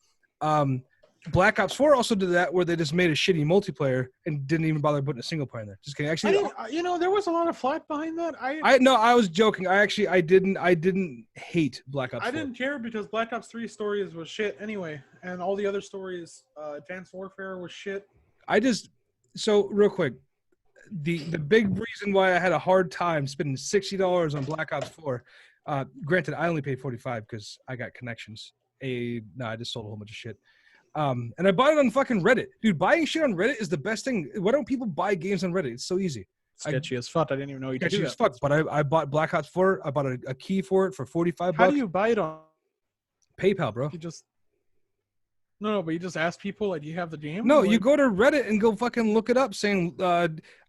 Black Ops 4 also did that, where they just made a shitty multiplayer and didn't even bother putting a single player in there. Just kidding. I Actually, didn't, there was a lot of flack behind that. I was joking. I didn't hate Black Ops 4. I didn't care because Black Ops 3 stories was shit anyway, and all the other stories, Advanced Warfare was shit. So real quick, the big reason why I had a hard time spending $60 on Black Ops 4, granted I only paid $45 because I got connections. I just sold a whole bunch of shit. And I bought it on fucking Reddit. Dude, buying shit on Reddit is the best thing. Why don't people buy games on Reddit? It's so easy. Sketchy as fuck. I didn't even know you could do Sketchy that. as fuck. But I bought Black Ops 4. I bought a key for it for $45. How do you buy it on? PayPal, bro. You just but you just ask people, like, do you have the game? No, Like, you go to Reddit and go fucking look it up saying,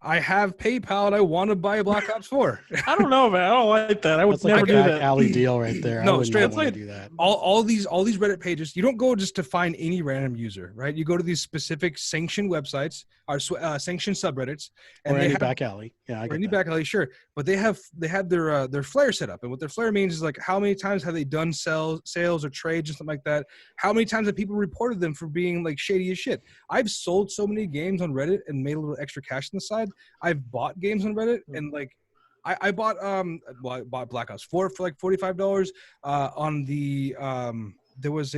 I have PayPal and I want to buy Black Ops 4. I don't know, man. I don't like that. I would That's like never a do back that. alley deal right there. No, I would straight not up. want to do that. All these Reddit pages, you don't go just to find any random user, right? You go to these specific sanctioned websites or sanctioned subreddits, and Or they any have, back alley. Yeah, I or get any that. back alley, sure. But they have their flare set up, and what their flare means is like how many times have they done sales or trades or something like that? How many times have people reported them for being like shady as shit? I've sold so many games on Reddit and made a little extra cash on the side. I've bought games on Reddit and like. I bought I bought Black Ops 4 for like $45. On the there was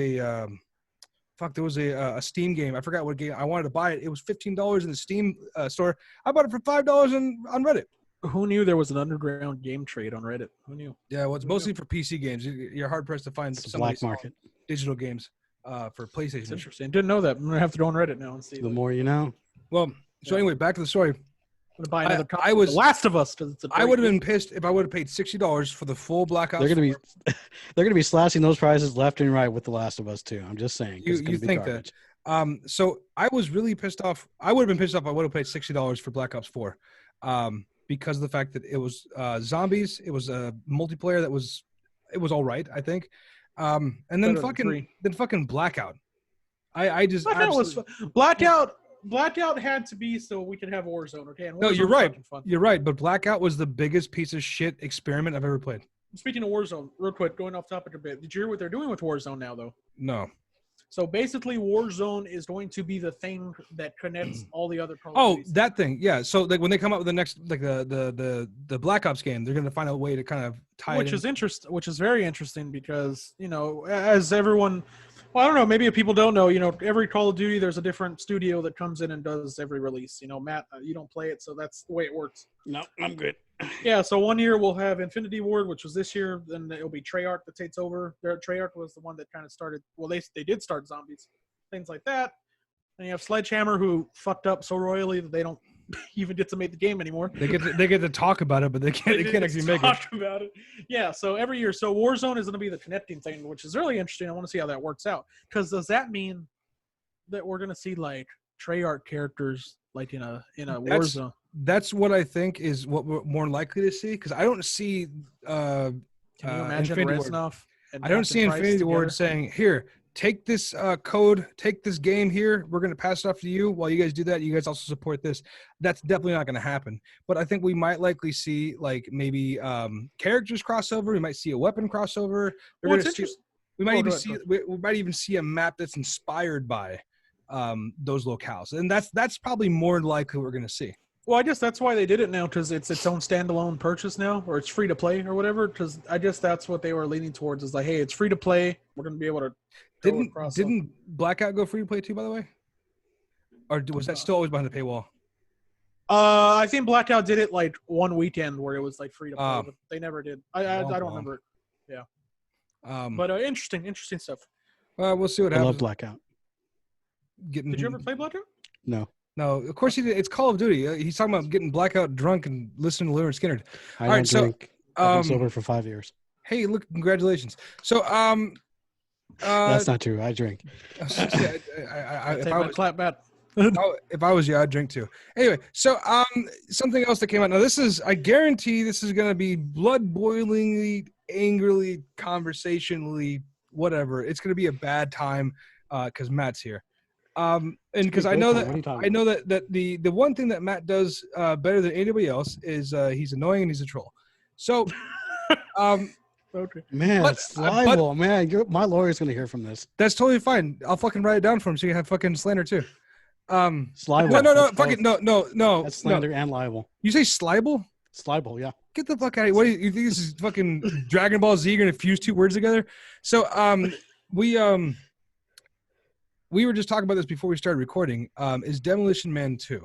a Steam game. I forgot what game I wanted to buy it. It was $15 in the Steam store. I bought it for $5 on Reddit. Who knew there was an underground game trade on Reddit? Who knew? Yeah, well, it's mostly for PC games. You're hard pressed to find It's a somebody black market. digital games for It's PlayStation. interesting. Didn't know that. I'm gonna have to go on Reddit now and see. The more you know. Well, so anyway, back to the story. I'm gonna buy another copy I of was- The Last of Us because it's a. I great would have game. been pissed if I would have paid $60 for the full Black Ops. They're gonna be slashing those prices left and right with The Last of Us too. I'm just saying. 'Cause it's gonna You be think garbage. that? So I was really pissed off. I would have been pissed off. I would have paid $60 for Black Ops 4, because of the fact that it was zombies. It was a multiplayer that was all right, I think. And then Better than fucking 3. Blackout. I just Blackout was absolutely- Blackout had to be so we could have Warzone. Okay, and No, Warzone you're was right. fucking fun. You're right, but Blackout was the biggest piece of shit experiment I've ever played. Speaking of Warzone, real quick, going off topic a bit. Did you hear what they're doing with Warzone now, though? No. So basically, Warzone is going to be the thing that connects all the other Call of Oh, Duties. that thing. Yeah. So like when they come up with the next like the Black Ops game, they're gonna find a way to kind of tie which it in. is which is very interesting because as everyone, well, I don't know, maybe if people don't know, every Call of Duty there's a different studio that comes in and does every release. Matt, you don't play it, so that's the way it works. No, I'm good. Yeah, so one year we'll have Infinity Ward, which was this year. Then it'll be Treyarch that takes over. Treyarch was the one that kind of started. Well, they did start zombies, things like that. And you have Sledgehammer, who fucked up so royally that they don't even get to make the game anymore. They get to talk about it, but they can't actually make it. Talk about it. Yeah, so every year, so Warzone is going to be the connecting thing, which is really interesting. I want to see how that works out. Because does that mean that we're going to see like Treyarch characters like in a Warzone? That's what I think is what we're more likely to see, because I don't see Can you imagine Infinity Ward. Reznov and I don't Captain see Price Infinity Ward together? saying, here, take this code, take this game here. We're going to pass it off to you. While you guys do that, you guys also support this. That's definitely not going to happen. But I think we might likely see like maybe characters crossover. We might see a weapon crossover. Well, it's interesting. We might Oh, even go ahead, see go we might even see a map that's inspired by those locales, and that's probably more likely what we're going to see. Well, I guess that's why they did it now, because it's its own standalone purchase now, or it's free to play or whatever. Because I guess that's what they were leaning towards, is like, hey, it's free to play. We're going to be able to go across some- Didn't Blackout go free to play too, by the way? Or was that still always behind the paywall? I think Blackout did it like one weekend where it was like free to play, Oh. but they never did. I don't remember it. But interesting stuff. We'll see what I love happens. Blackout. Getting Did you ever play Blackout? No. No, of course he did. It's Call of Duty. He's talking about getting blackout drunk and listening to Leonard Skinner. I All don't right, so, drink. I've been sober for 5 years. Hey, look! Congratulations. So, That's not true. I drink. if Take I my was, clap back. if I was you, I'd drink too. Anyway, so something else that came out. Now, I guarantee this is going to be blood-boilingly, angrily, conversationally, whatever. It's going to be a bad time because Matt's here. And because I know that the one thing that Matt does better than anybody else is he's annoying and he's a troll. So, Okay. Man, it's libel. Man, my lawyer's gonna hear from this. That's totally fine. I'll fucking write it down for him so you can have fucking slander too. It's libel. No, fucking no. That's slander and libel. You say slibel? It's libel, yeah. Get the fuck out of here. What do you think this is fucking Dragon Ball Z? You're gonna fuse two words together? So we were just talking about this before we started recording. Is Demolition Man 2.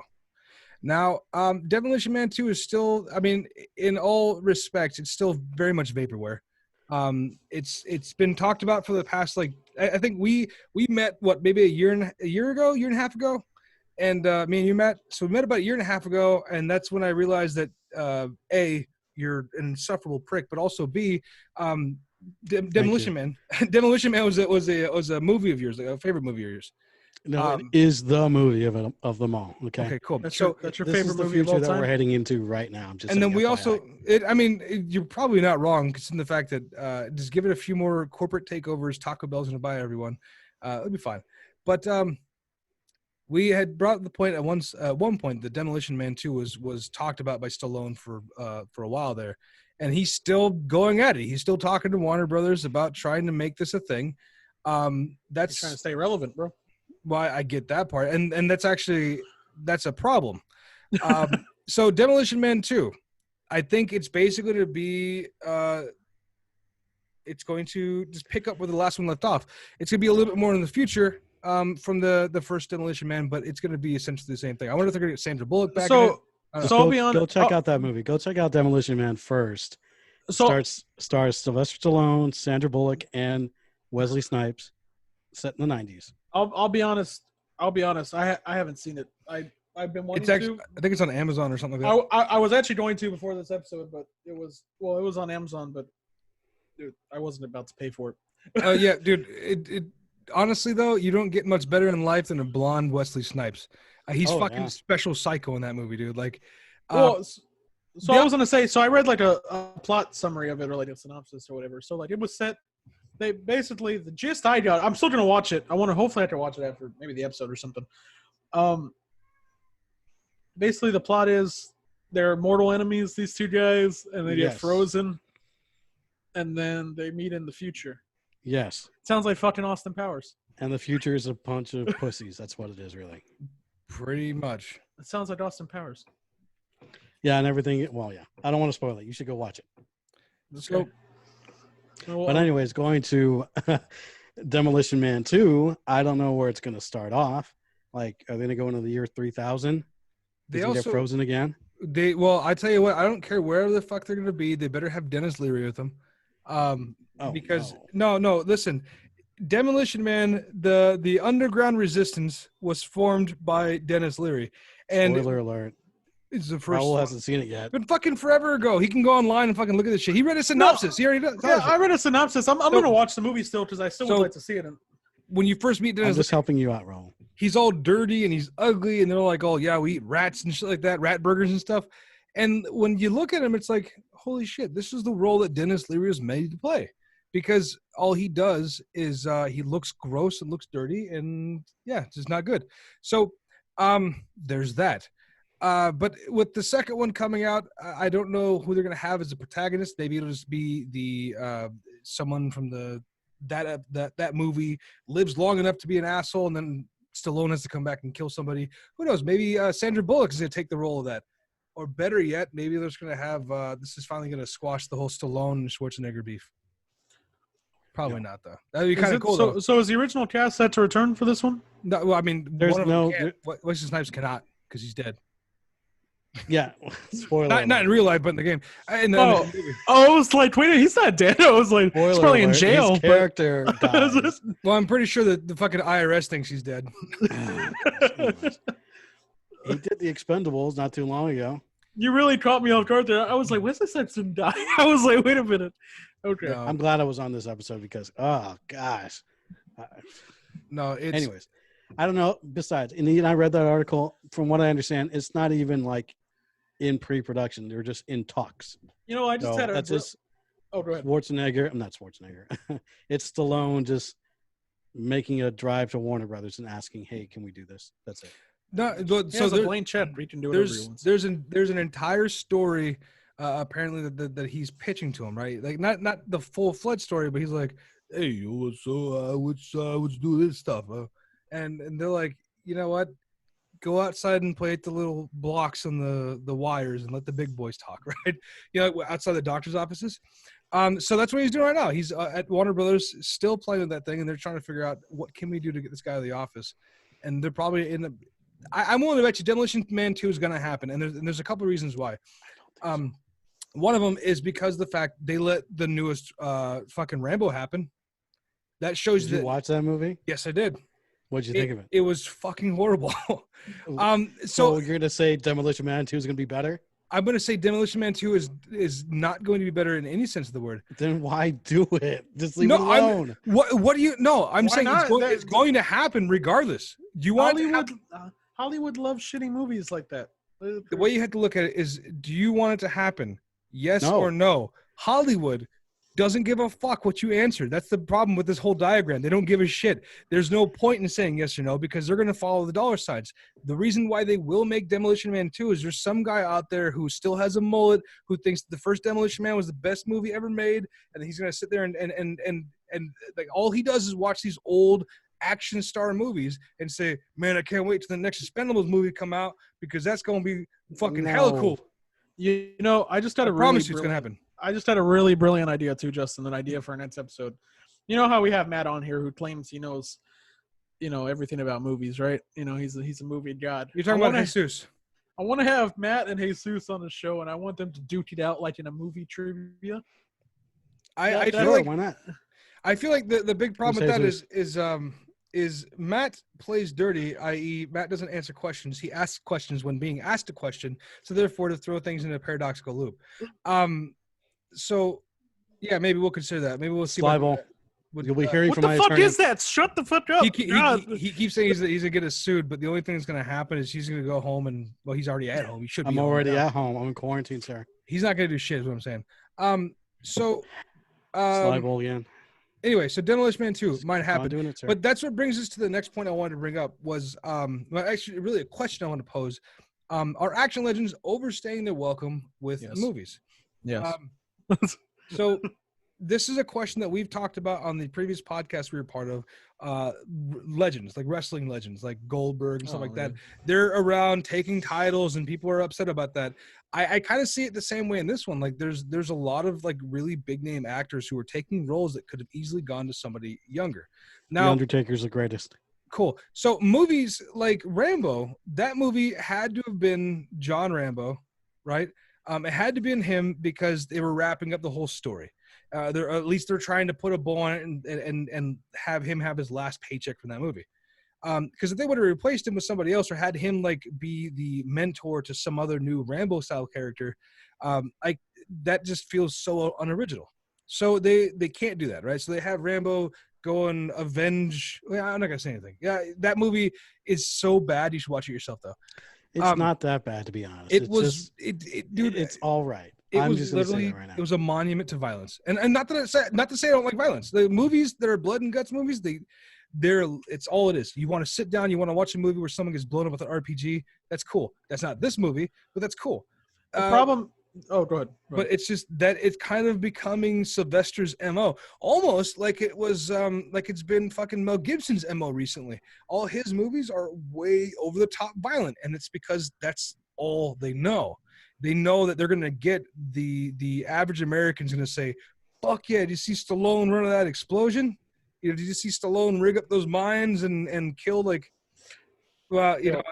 Now, Demolition Man 2 is still, I mean, in all respects, it's still very much vaporware. It's been talked about for the past, like, I think we met maybe a year and a half ago, and me and you met. So we met about a year and a half ago, and that's when I realized that A, you're an insufferable prick, but also B, Demolition Man. Demolition Man was a movie of yours, like a favorite movie of yours. No, it is the movie of them all. Okay. Okay, cool. That's So your This favorite is the movie of future all that time. we're heading into right now. Just and then saying we FYI. also, you're probably not wrong, because in the fact that just give it a few more corporate takeovers, Taco Bell's gonna buy everyone, it'll be fine. But we had brought the point at one point that Demolition Man 2 was talked about by Stallone for a while there, and he's still going at it. He's still talking to Warner Brothers about trying to make this a thing. That's Trying to stay relevant, bro. why I get that part, and that's a problem. So Demolition Man 2, I think it's basically to be it's going to just pick up where the last one left off. It's going to be a little bit more in the future from the first Demolition Man, but it's going to be essentially the same thing. I wonder if they're going to get Sandra Bullock back in it. I'll be honest. Go check out that movie. Go check out Demolition Man first. Stars Sylvester Stallone, Sandra Bullock, and Wesley Snipes. Set in the 90s. I'll be honest. I haven't seen it. I've been wanting to. I think it's on Amazon or something like that. I was actually going to before this episode, but it was on Amazon, but dude, I wasn't about to pay for it. Oh yeah, dude. It honestly though, you don't get much better in life than a blonde Wesley Snipes. He's fucking special psycho in that movie, dude. Like, I was gonna say. So I read like a plot summary of it, or like a synopsis or whatever. So like it was set. They basically, the gist I got. I'm still gonna watch it. Hopefully I have to watch it after maybe the episode or something. Basically the plot is they're mortal enemies, these two guys, and they get frozen, and then they meet in the future. Yes. Sounds like fucking Austin Powers. And the future is a bunch of pussies. That's what it is, really. Pretty much. It sounds like Austin Powers. Yeah, and everything. Well, yeah. I don't want to spoil it. You should go watch it. Let's go. But anyways, going to Demolition Man 2, I don't know where it's going to start off. Like, are they going to go into the year 3000? They also get frozen again? I tell you what, I don't care wherever the fuck they're going to be. They better have Dennis Leary with them. Listen, Demolition Man, the underground resistance was formed by Dennis Leary. And spoiler alert. It's the first. Raul hasn't seen it yet. But fucking forever ago. He can go online and fucking look at this shit. He read a synopsis. He already does. Yeah, I read a synopsis. I'm going to watch the movie still because I still would like to see it. When you first meet Dennis, I'm just helping you out, Raul. He's all dirty and he's ugly, and they're like, "Oh yeah, we eat rats and shit like that, rat burgers and stuff." And when you look at him, it's like, holy shit, this is the role that Dennis Leary was made to play, because all he does is he looks gross and looks dirty, and yeah, it's just not good. So there's that. But with the second one coming out, I don't know who they're gonna have as a protagonist. Maybe it'll just be the someone from that movie lives long enough to be an asshole, and then Stallone has to come back and kill somebody. Who knows? Maybe Sandra Bullock is gonna take the role of that, or better yet, maybe they're just gonna have this is finally gonna squash the whole Stallone and Schwarzenegger beef. Probably not though. That'd be kind of cool. So is the original cast set to return for this one? No, well, I mean, there's Wesley Snipes cannot because he's dead. Yeah, spoiler. Not in real life, but in the game. I was like, wait, he's not dead. I was like, spoiler he's probably in alert, jail. His character dies. Well, I'm pretty sure that the fucking IRS thinks he's dead. He did the Expendables not too long ago. You really caught me off guard there. I was like, Wesley Snipes didn't die. I was like, wait a minute. Okay. No, I'm glad I was on this episode because, oh gosh. no, it's Anyways, I don't know. Besides, and I read that article. From what I understand, it's not even like in pre-production. They're just in talks. You know, I just So had a. that's just Oh, go ahead. Schwarzenegger. I'm not Schwarzenegger. It's Stallone just making a drive to Warner Brothers and asking, "Hey, can we do this?" That's it. no. But, He so has a there, blank check. He can do whatever he wants. there's an entire story apparently that he's pitching to him, right? Like not the full-fledged story, but he's like, hey, so let's do this stuff, and they're like, you know what? Go outside and play at the little blocks on the wires and let the big boys talk, right? You know, outside the doctor's offices. So that's what he's doing right now. He's at Warner Brothers, still playing with that thing, and they're trying to figure out what can we do to get this guy out of the office. And they're probably in the. I'm willing to bet you Demolition Man 2 is going to happen, and there's a couple of reasons why. One of them is because of the fact they let the newest fucking Rambo happen. That shows Did you that. watch that movie? Yes, I did. What'd you think of it? It was fucking horrible. So So you're gonna say Demolition Man 2 is gonna be better? I'm going to say Demolition Man 2 is not going to be better in any sense of the word. Then why do it? Just leave No, it alone. What do you? No, I'm Why saying not? it's going to happen regardless. Do you want it to Hollywood, happen? Hollywood loves shitty movies like that. The way you have to look at it is, do you want it to happen? Yes No. or no? Hollywood doesn't give a fuck what you answer. That's the problem with this whole diagram. They don't give a shit. There's no point in saying yes or no because they're going to follow the dollar signs. The reason why they will make Demolition Man 2 is there's some guy out there who still has a mullet who thinks the first Demolition Man was the best movie ever made, and he's going to sit there and like all he does is watch these old action star movies and say, man, I can't wait till the next Expendables movie come out because that's going to be fucking hella No. cool. You know, I just had I a really promise you it's going to happen. I just had a really brilliant idea too, Justin. An idea for our next episode. You know how we have Matt on here who claims he knows, everything about movies, right? He's a movie god. You're talking about Jesus. I want to have Matt and Jesus on the show, and I want them to duke it out like in a movie trivia. I feel Sure, like why not? I feel like the big problem with that Jesus. is Matt plays dirty, i.e. Matt doesn't answer questions. He asks questions when being asked a question, so therefore to throw things in a paradoxical loop. So yeah, maybe we'll consider that. Maybe we'll see. Libel. You'll be hearing What from the my fuck attorney. is that? Shut the fuck up. He keeps saying he's gonna get us sued, but the only thing that's gonna happen is he's gonna go home and he's already at home. He should be. I'm home already now. at home. I'm in quarantine, sir. He's not gonna do shit. Is what I'm saying. So Libel again. anyway, so Demolition Man 2 might I'm happen. doing it, sir. But that's what brings us to the next point I wanted to bring up was well, actually really a question I want to pose. Are action legends overstaying their welcome with Yes. movies? Yes. So this is a question that we've talked about on the previous podcast we were part of. Legends, like wrestling legends, like Goldberg and stuff like that. They're around taking titles and people are upset about that. I kind of see it the same way in this one. Like there's a lot of like really big name actors who are taking roles that could have easily gone to somebody younger. The Now, Undertaker's the greatest. cool. So movies like Rambo, that movie had to have been John Rambo, right? It had to be in him because they were wrapping up the whole story. At least they're trying to put a bow on it and have him have his last paycheck from that movie. Because if they would have replaced him with somebody else or had him like be the mentor to some other new Rambo style character, that just feels so unoriginal. So they can't do that, right? So they have Rambo go and avenge. Well, I'm not gonna say anything. Yeah, that movie is so bad. You should watch it yourself, though. It's not that bad, to be honest. It It's was, just, dude. it's all right. It I'm was just gonna say literally, that right now. it was a monument to violence, and not to say I don't like violence. The movies that are blood and guts movies, it's all it is. You want to sit down, you want to watch a movie where someone gets blown up with an RPG. That's cool. That's not this movie, but that's cool. The problem. Oh, go ahead. But it's just that it's kind of becoming Sylvester's MO, almost like it was like it's been fucking Mel Gibson's MO recently. All his movies are way over the top violent, and it's because that's all they know. They know that they're gonna get the average American's gonna say, "Fuck yeah! Did you see Stallone run of that explosion? Did you see Stallone rig up those mines and kill like?" Well, you know,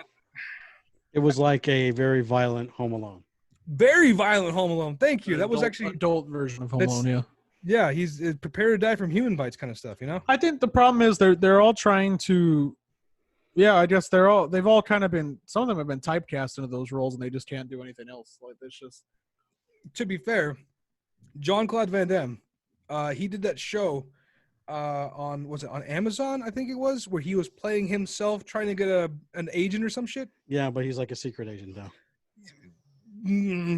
It was like a very violent Home Alone. very violent Home Alone. Thank you. That was actually adult version of Home that's- Alone. Yeah. yeah. He's prepared to die from human bites, kind of stuff. You know. I think the problem is they're all trying to Yeah, I guess they've all kind of been, some of them have been typecast into those roles and they just can't do anything else. Like it's just. To be fair, Jean-Claude Van Damme, he did that show was it on Amazon? I think it was, where he was playing himself trying to get an agent or some shit. Yeah, but he's like a secret agent though.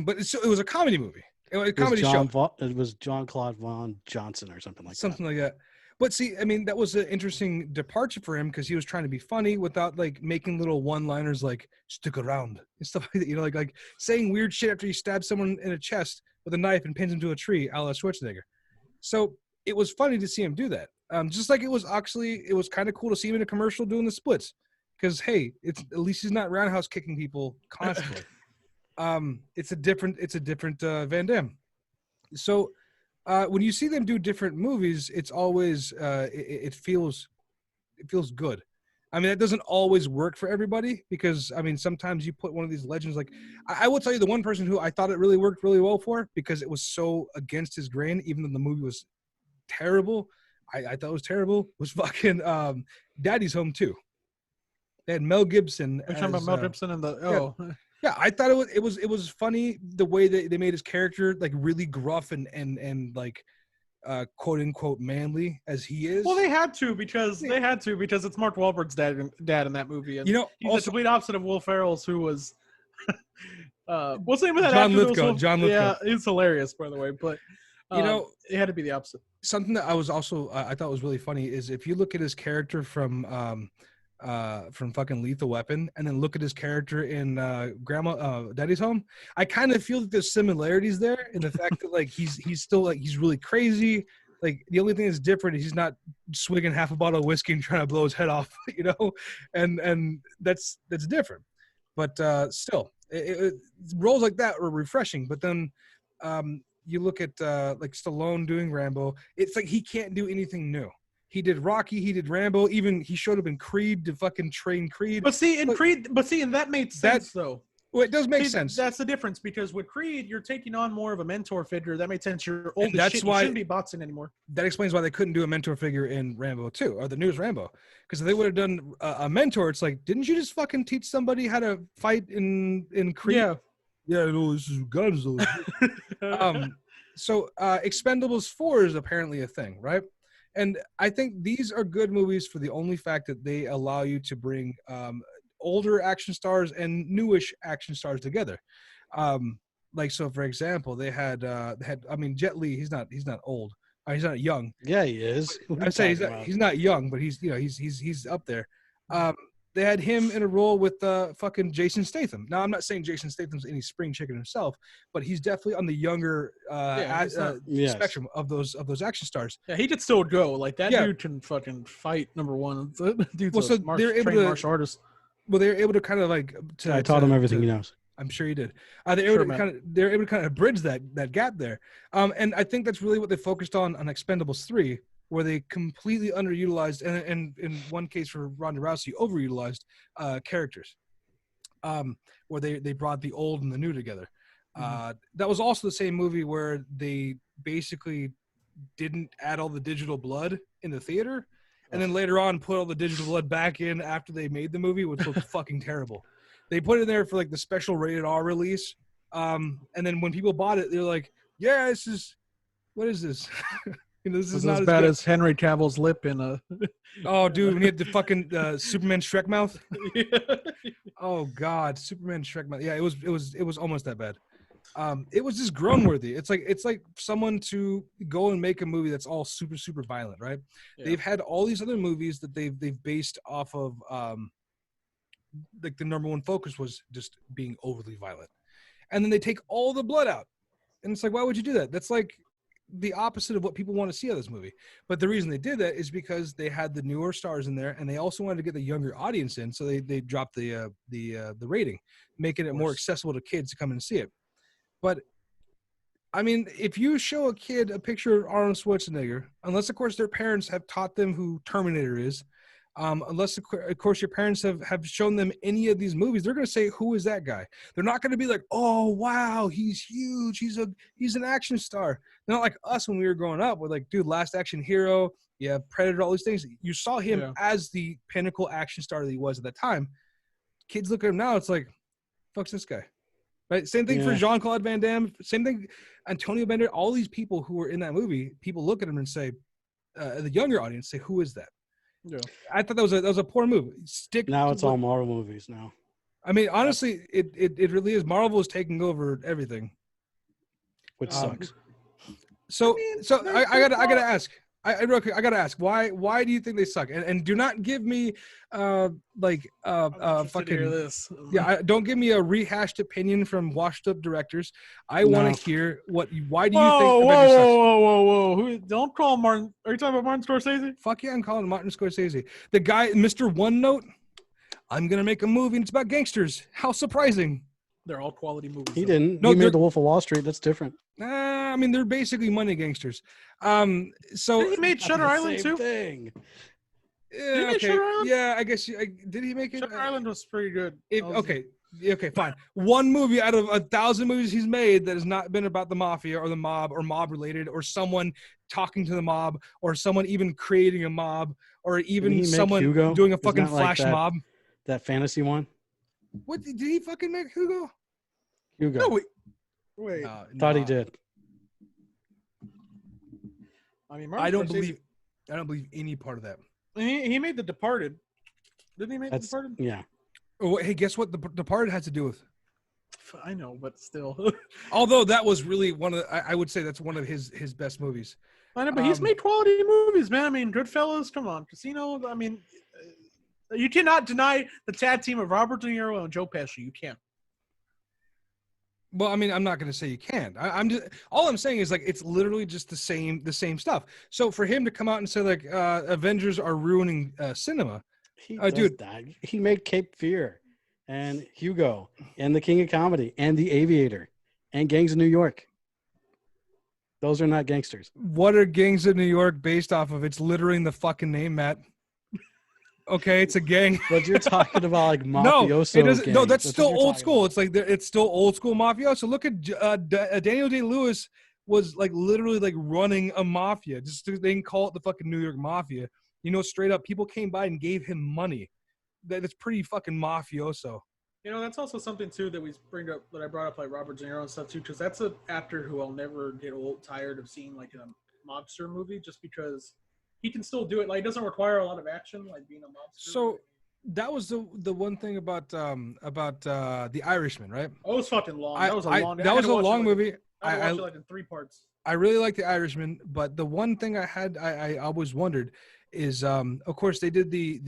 But it was a comedy movie. It was a comedy show. It was Jean-Claude Von Johnson or something like that. But see, I mean, that was an interesting departure for him because he was trying to be funny without like making little one-liners like "stick around" and stuff like that. You know, like saying weird shit after he stabs someone in the chest with a knife and pins him to a tree, a la Schwarzenegger. So it was funny to see him do that. Just like it was kind of cool to see him in a commercial doing the splits, because hey, it's at least he's not roundhouse kicking people constantly. It's a different Van Damme. So when you see them do different movies, it's always it feels good. I mean, that doesn't always work for everybody because I mean sometimes you put one of these legends like I will tell you the one person who I thought it really worked really well for because it was so against his grain, even though the movie was terrible. I thought it was terrible. Was fucking Daddy's Home 2. They had Mel Gibson. You're talking about Mel Gibson and the Yeah, I thought it was funny the way that they made his character like really gruff and like quote unquote manly as he is. Well, they had to because it's Mark Wahlberg's dad in that movie, and you know he's also, the complete opposite of Will Ferrell's, who was what's the name of that John actor? Lithgow. John Lithgow. Yeah, he's hilarious, by the way. But you know, it had to be the opposite. Something that I was also I thought was really funny is if you look at his character from fucking Lethal Weapon and then look at his character in Daddy's Home, I kind of feel that there's similarities there in the fact that like he's still like he's really crazy. Like the only thing that's different is he's not swigging half a bottle of whiskey and trying to blow his head off, you know, and that's different. But still, roles like that are refreshing. But then you look at like Stallone doing Rambo, it's like he can't do anything new. He did Rocky, he did Rambo, even he showed up in Creed to fucking train Creed. And that made sense though. Well, it does make sense. That's the difference because with Creed, you're taking on more of a mentor figure. That made sense. You're old as shit. Why, you shouldn't be boxing anymore. That explains why they couldn't do a mentor figure in Rambo 2 or the newest Rambo. Because if they would have done a mentor, it's like, didn't you just fucking teach somebody how to fight in Creed? Yeah, no, this is guns. So Expendables 4 is apparently a thing, right? And I think these are good movies for the only fact that they allow you to bring older action stars and newish action stars together. Like, so for example, they had I mean, Jet Li, he's not old. He's not young. Yeah, he is. I say he's not young, but he's, you know, he's up there. They had him in a role with fucking Jason Statham. Now, I'm not saying Jason Statham's any spring chicken himself, but he's definitely on the younger spectrum of those action stars. Yeah, he could still go. Like that dude can fucking fight. Number one, dude's trained martial artist. Well, they were able to kind of like. I taught him everything he knows. I'm sure he did. They're able to kind of bridge that gap there, and I think that's really what they focused on Expendables 3. Where they completely underutilized, and in one case for Ronda Rousey, overutilized characters. Where they brought the old and the new together. That was also the same movie where they basically didn't add all the digital blood in the theater, and then later on put all the digital blood back in after they made the movie, which looked fucking terrible. They put it in there for like the special rated R release, and then when people bought it, they're like, "Yeah, what is this?" You know, this is not as bad as Henry Cavill's lip in a. Oh, dude, when he had the fucking Superman Shrek mouth. Oh God, Superman Shrek mouth. Yeah, it was almost that bad. It was just groan worthy. It's like someone to go and make a movie that's all super super violent, right? Yeah. They've had all these other movies that they've based off of. Like the number one focus was just being overly violent, and then they take all the blood out, and it's like, why would you do that? That's like the opposite of what people want to see out of this movie. But the reason they did that is because they had the newer stars in there, and they also wanted to get the younger audience in, so they dropped the rating, making it more accessible to kids to come in and see it. But I mean, if you show a kid a picture of Arnold Schwarzenegger, unless of course their parents have taught them who Terminator is, Unless of course your parents have shown them any of these movies, they're going to say, who is that guy? They're not going to be like, oh wow, he's huge, he's an action star. They're not like us when we were growing up. We're like, dude, Last Action Hero, yeah, Predator, all these things. You saw him as the pinnacle action star that he was at that time. Kids look at him now, it's like, fuck's this guy? Right? Same thing for Jean-Claude Van Damme. Same thing, Antonio Banderas. All these people who were in that movie, people look at him and say, the younger audience say, who is that? Yeah. I thought that was a poor move. Now it's all Marvel movies now. I mean, honestly, it really is. Marvel is taking over everything, Which sucks. So I gotta ask. I gotta ask. Why do you think they suck? And do not give me fucking this. don't give me a rehashed opinion from washed up directors. I want to hear why do you think Avengers sucks? Whoa. Don't call Martin. Are you talking about Martin Scorsese? Fuck yeah, I'm calling Martin Scorsese. The guy, Mr. One Note. I'm gonna make a movie and it's about gangsters. How surprising. They're all quality movies. He didn't. No, he made The Wolf of Wall Street. That's different. I mean, they're basically money gangsters. So he made Shutter Island too. Thing. Yeah, okay. Yeah, I guess. Did he make it? Shutter Island was pretty good. Okay, fine. One movie out of 1,000 movies he's made that has not been about the mafia or the mob or mob related or someone talking to the mob or someone even creating a mob or even someone Hugo? Doing a fucking flash mob. That fantasy one. What did he fucking make? Hugo. No, wait. Thought he did. I mean, I don't believe any part of that. He made The Departed. Didn't he make The Departed? Yeah. Oh, hey, guess what? The Departed has to do with. I know, but still. Although that was really one of I would say that's one of his best movies. I know, but he's made quality movies, man. I mean, Goodfellas, come on, Casino. I mean, you cannot deny the tag team of Robert De Niro and Joe Pesci. You can't. Well, I mean, I'm not going to say you can't. I'm just all I'm saying is like it's literally just the same stuff. So for him to come out and say like Avengers are ruining cinema, dude, he made Cape Fear, and Hugo, and The King of Comedy, and The Aviator, and Gangs of New York. Those are not gangsters. What are Gangs of New York based off of? It's littering the fucking name, Matt. Okay, it's a gang. But you're talking about like mafioso. No, it doesn't. No, that's still old school. It's like it's still old school mafioso. Look at Daniel Day-Lewis was like literally like running a mafia. Just they didn't call it the fucking New York Mafia. You know, straight up, people came by and gave him money. That's pretty fucking mafioso. You know, that's also something too that I brought up like Robert De Niro and stuff too, because that's an actor who I'll never get tired of seeing like in a mobster movie, just because. He can still do it. Like, it doesn't require a lot of action, like being a mobster. So that was the one thing about The Irishman, right? Oh, it was fucking long. That was a long movie. I watched it like in 3 parts. I really like The Irishman, but the one thing I always wondered is, of course, they did the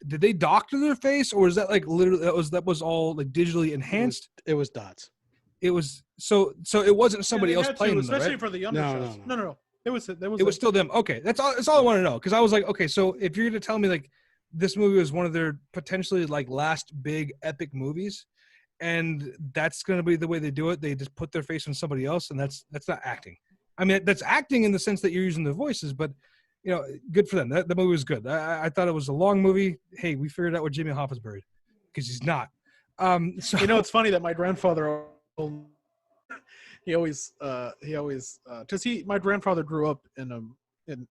did they doctor their face, or was that like literally that was all like digitally enhanced? It was dots. It was so it wasn't somebody else playing them, especially right? for the younger shows. No. It was still them. Okay, that's all I want to know, because I was like, okay, so if you're gonna tell me like this movie was one of their potentially like last big epic movies, and that's gonna be the way they do it, they just put their face on somebody else, and that's not acting. I mean, that's acting in the sense that you're using the voices, but you know, good for them. The movie was good. I thought it was a long movie. Hey, we figured out where Jimmy Hoffa's buried, because he's not. So you know, it's funny that my grandfather. He always, because my grandfather grew up in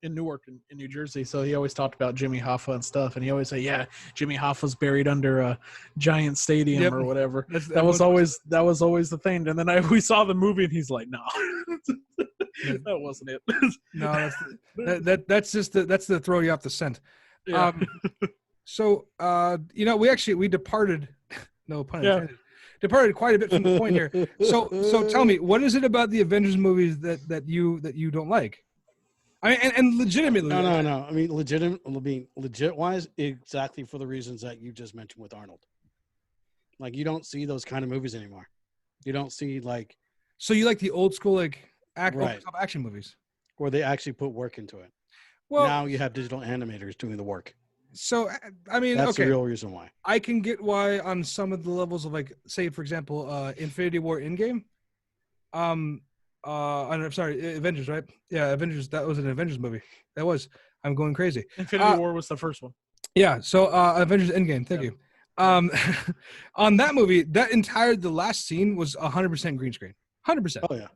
Newark, in New Jersey, so he always talked about Jimmy Hoffa and stuff, and he always say, "Yeah, Jimmy Hoffa's buried under a giant stadium or whatever." That was always the thing. And then we saw the movie, and he's like, "No, that wasn't it." No, that's just that's the throw you off the scent. Yeah. So you know, we departed. No pun intended. Departed quite a bit from the point here. So tell me, what is it about the Avengers movies that you don't like? I mean, and legitimately. No. I mean, legit wise, exactly for the reasons that you just mentioned with Arnold. Like, you don't see those kind of movies anymore. You don't see like. So you like the old school like action movies, where they actually put work into it. Well, now you have digital animators doing the work. So I mean, that's the real reason why. I can get why on some of the levels of like, say for example, Infinity War Endgame. I'm sorry, Avengers, right? Yeah, Avengers. That was an Avengers movie. That was. I'm going crazy. Infinity War was the first one. Yeah. So Avengers Endgame. Thank you. On that movie, the last scene was 100% green screen. 100%. Oh yeah.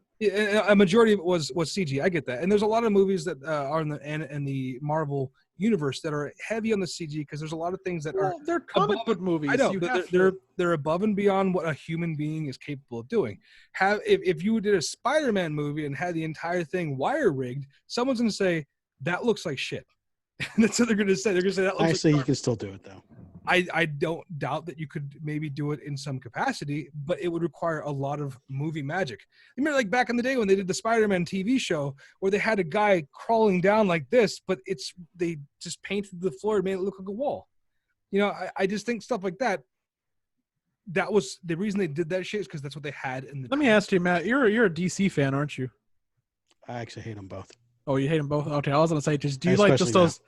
A majority of it was CG. I get that, and there's a lot of movies that are in the Marvel universe that are heavy on the CG because there's a lot of things that are they're comic book movies. I know they're above and beyond what a human being is capable of doing. If you did a Spider-Man movie and had the entire thing wire rigged, someone's gonna say that looks like shit. That's what they're gonna say. They're gonna say that looks. Actually, you can still do it though. I don't doubt that you could maybe do it in some capacity, but it would require a lot of movie magic. Remember, like back in the day when they did the Spider-Man TV show, where they had a guy crawling down like this, but they just painted the floor and made it look like a wall. You know, I just think stuff like that. That was the reason they did that shit is because that's what they had in the. Let me ask you, Matt. You're a DC fan, aren't you? I actually hate them both. Oh, you hate them both? Okay, I was gonna say, do you like just those?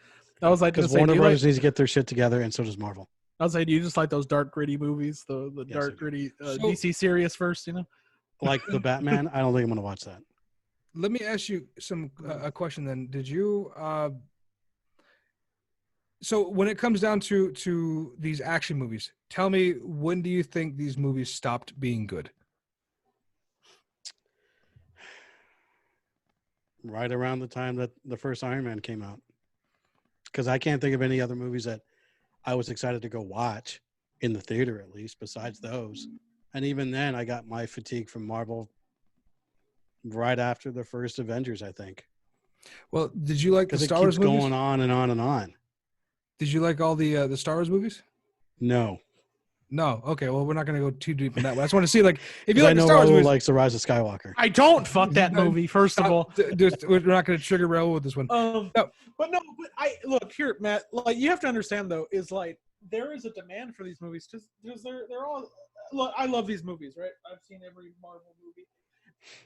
I was like, because Warner Brothers needs to get their shit together, and so does Marvel. I was saying, do you just like those dark, gritty movies, the dark, gritty DC serious first? You know, like the Batman. I don't think I'm gonna watch that. Let me ask you a question then. Did you? So when it comes down to these action movies, tell me, when do you think these movies stopped being good? Right around the time that the first Iron Man came out. Because I can't think of any other movies that I was excited to go watch in the theater, at least, besides those. And even then, I got my fatigue from Marvel right after the first Avengers, I think. Well, did you like the Star Wars movies? movies? Going on and on and on. Did you like all the Star Wars movies? No. No. Okay. Well, we're not going to go too deep in that. I just want to see, like, if you like I know the Star Wars Raul movies, likes The Rise of Skywalker. I don't fuck that movie. First of all, we're not going to trigger Raul with this one. But I look here, Matt. Like, you have to understand though, is like there is a demand for these movies because they're all. Look, I love these movies, right? I've seen every Marvel movie,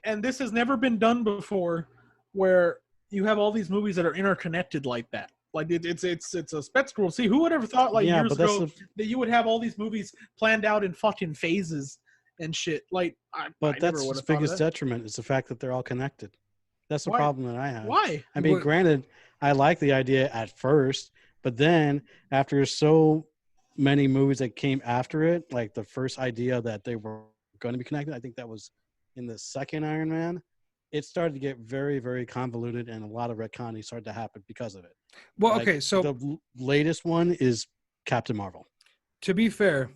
and this has never been done before, where you have all these movies that are interconnected like that. Like it's a spectacle. See, who would ever thought years ago that you would have all these movies planned out in fucking phases and shit? Like, that's its biggest detriment is the fact that they're all connected. That's the problem that I have. Why? I mean, granted, I like the idea at first, but then after so many movies that came after it, like the first idea that they were going to be connected, I think that was in the second Iron Man. It started to get very, very convoluted, and a lot of retconning started to happen because of it. Well, okay, so the latest one is Captain Marvel. To be fair,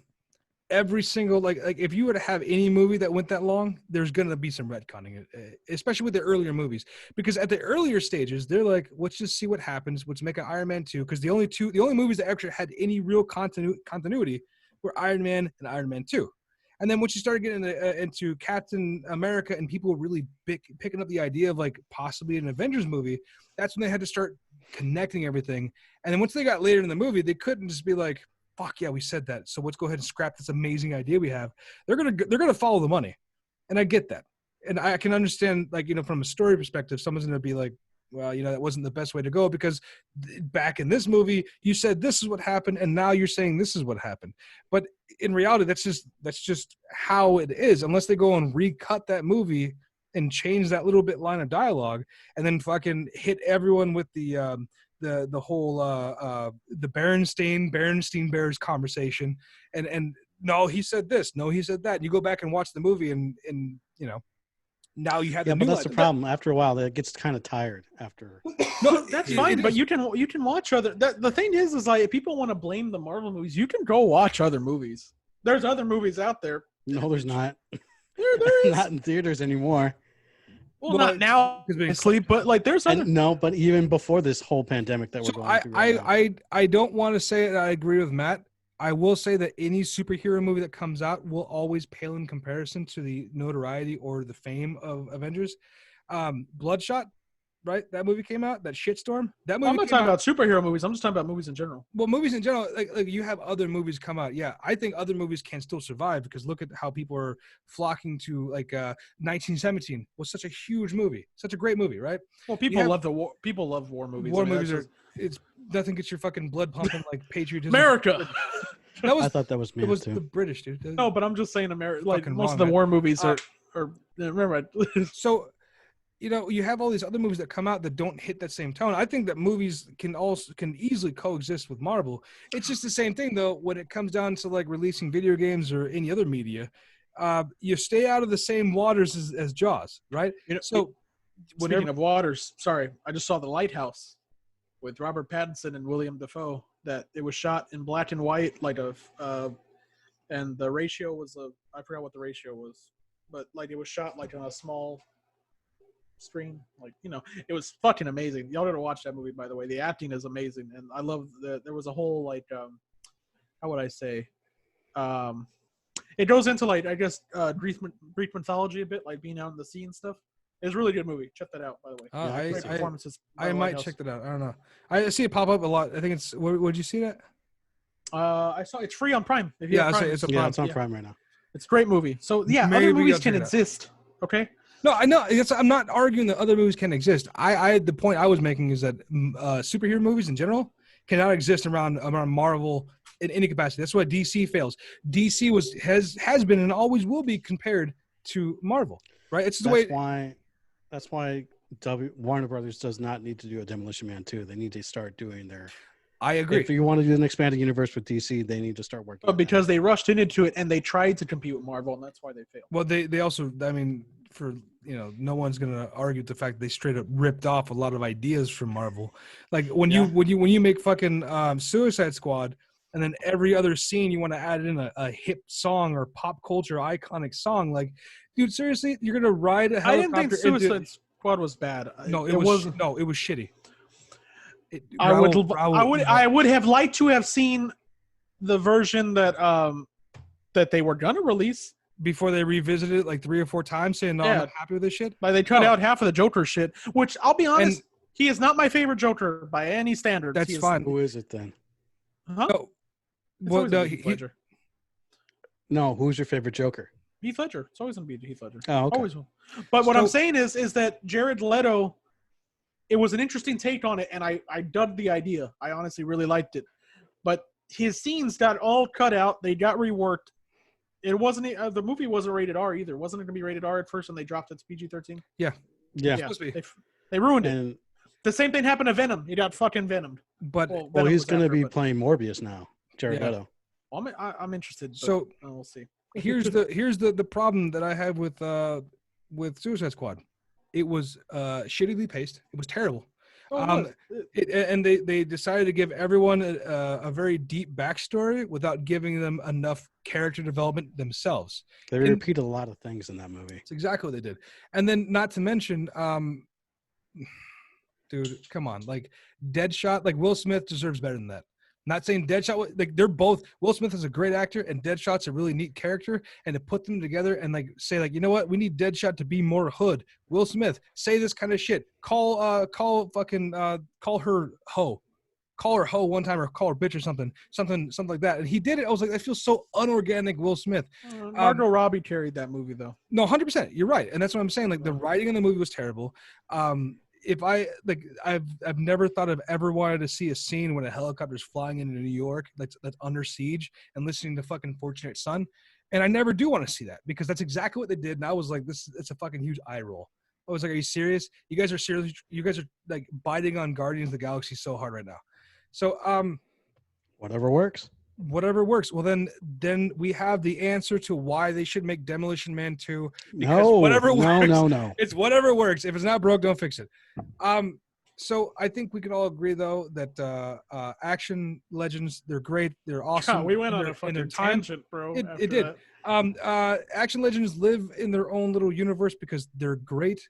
every single like if you were to have any movie that went that long, there's going to be some retconning, especially with the earlier movies, because at the earlier stages, they're like, let's just see what happens. Let's make an Iron Man 2, because the only movies that actually had any real continuity were Iron Man and Iron Man 2. And then once you started getting into Captain America and people were really picking up the idea of like possibly an Avengers movie, that's when they had to start connecting everything. And then once they got later in the movie, they couldn't just be like, fuck yeah, we said that, so let's go ahead and scrap this amazing idea we have. They're gonna follow the money. And I get that. And I can understand, like, you know, from a story perspective, someone's gonna be like, well, you know, that wasn't the best way to go, because back in this movie, you said this is what happened, and now you're saying this is what happened. But in reality, that's just how it is. Unless they go and recut that movie and change that little bit line of dialogue, and then fucking hit everyone with the whole the Berenstain Bears conversation, and no, he said this, no, he said that. And you go back and watch the movie, and you know. Now you have but that's the problem. After a while, that gets kind of tired. After no, that's fine. But you can watch other. The thing is like, if people want to blame the Marvel movies, you can go watch other movies. There's other movies out there. No, there's not. There is. Not in theaters anymore. Well, not now, obviously, but like there's other. No, but even before this whole pandemic that we're going through. I don't want to say that I agree with Matt. I will say that any superhero movie that comes out will always pale in comparison to the notoriety or the fame of Avengers. Bloodshot, right? That movie came out, that shitstorm. That movie. I'm not talking about superhero movies. I'm just talking about movies in general. Well, movies in general, like you have other movies come out. Yeah, I think other movies can still survive, because look at how people are flocking to 1917 was such a huge movie, such a great movie, right? Well, people love the war. People love war movies. War movies it's nothing gets your fucking blood pumping like patriotism. America. I thought that was it was too. The British, dude. No, but I'm just saying America. Like Fucking most wrong, of the man. war movies are remember. So, you know, you have all these other movies that come out that don't hit that same tone. I think that movies can easily coexist with Marvel. It's just the same thing though when it comes down to like releasing video games or any other media. You stay out of the same waters as Jaws, right? You know, So speaking of waters, sorry, I just saw The Lighthouse with Robert Pattinson and William Dafoe. That it was shot in black and white, like and the ratio was I forgot what the ratio was, but like it was shot like on a small screen, like, you know, it was fucking amazing. Y'all gotta watch that movie, by the way. The acting is amazing, and I love there was a whole like how would I say, it goes into like I guess Greek mythology a bit, like being out in the sea and stuff. It's a really good movie. Check that out, by the way. Great performances. I might check that out. I don't know. I see it pop up a lot. I think it's. Would you see that? I saw it's free on Prime. If you Yeah, have Prime. it's a Prime. Yeah, it's on Prime right now. It's a great movie. So yeah, Maybe other movies I'll can check it out. exist. Okay. No, I know. I'm not arguing that other movies can exist. The point I was making is that superhero movies in general cannot exist around Marvel in any capacity. That's why DC fails. DC has been and always will be compared to Marvel, right? It's the way. That's why Warner Brothers does not need to do a Demolition Man 2. They need to start doing their. I agree. If you want to do an expanded universe with DC, they need to start working. But because they rushed into it and they tried to compete with Marvel, and that's why they failed. Well, they also, I mean, for no one's gonna argue the fact they straight up ripped off a lot of ideas from Marvel. Like when you make fucking Suicide Squad, and then every other scene you want to add in a hip song or pop culture iconic song, like, dude, seriously, you're gonna ride a helicopter? I didn't think Suicide Squad was bad. No, it wasn't. No, it was shitty. I would have liked to have seen the version that they were gonna release before they revisited it like 3 or 4 times, saying no, I'm not happy with this shit. But they cut out half of the Joker shit, which I'll be honest, he is not my favorite Joker by any standards. That's fine. Who is it then? Huh? No. Well, no, Heath Ledger. No, who's your favorite Joker? Heath Ledger. It's always gonna be Heath Ledger. Oh, okay. Always will. But what I'm saying is that Jared Leto, it was an interesting take on it, and I dug the idea. I honestly really liked it. But his scenes got all cut out. They got reworked. It wasn't the movie wasn't rated R either. Wasn't it going to be rated R at first, and they dropped it to PG-13? Yeah. They ruined it. The same thing happened to Venom. He got fucking Venomed. But he's going to be playing Morbius now, Jared Leto. Well, I'm interested. So we'll see. here's the problem that I have with Suicide Squad. It was shittily paced. It was terrible. And they decided to give everyone a very deep backstory without giving them enough character development themselves. They repeat a lot of things in that movie. It's exactly what they did. And then not to mention, dude, come on. Like Deadshot, like Will Smith deserves better than that. Not saying Deadshot, like they're both. Will Smith is a great actor, and Deadshot's a really neat character. And to put them together and like say like, you know what, we need Deadshot to be more hood. Will Smith, say this kind of shit. Call her hoe one time, or call her bitch or something like that. And he did it. I was like, that feels so unorganic. Will Smith. Margot Robbie carried that movie though. No, 100%. You're right, and that's what I'm saying. Like the writing in the movie was terrible. I've never thought I've ever wanted to see a scene when a helicopter's flying into New York that's under siege and listening to fucking Fortunate Son, and I never do want to see that because that's exactly what they did. And I was like, it's a fucking huge eye roll. I was like, are you serious? You guys are serious? You guys are like biting on Guardians of the Galaxy so hard right now. So whatever works. Well, then we have the answer to why they should make Demolition Man 2. Because whatever works. No. It's whatever works. If it's not broke, don't fix it. So I think we can all agree though that Action Legends, they're great. They're awesome. God, we went on a fucking tangent, bro. It did. Action Legends live in their own little universe because they're great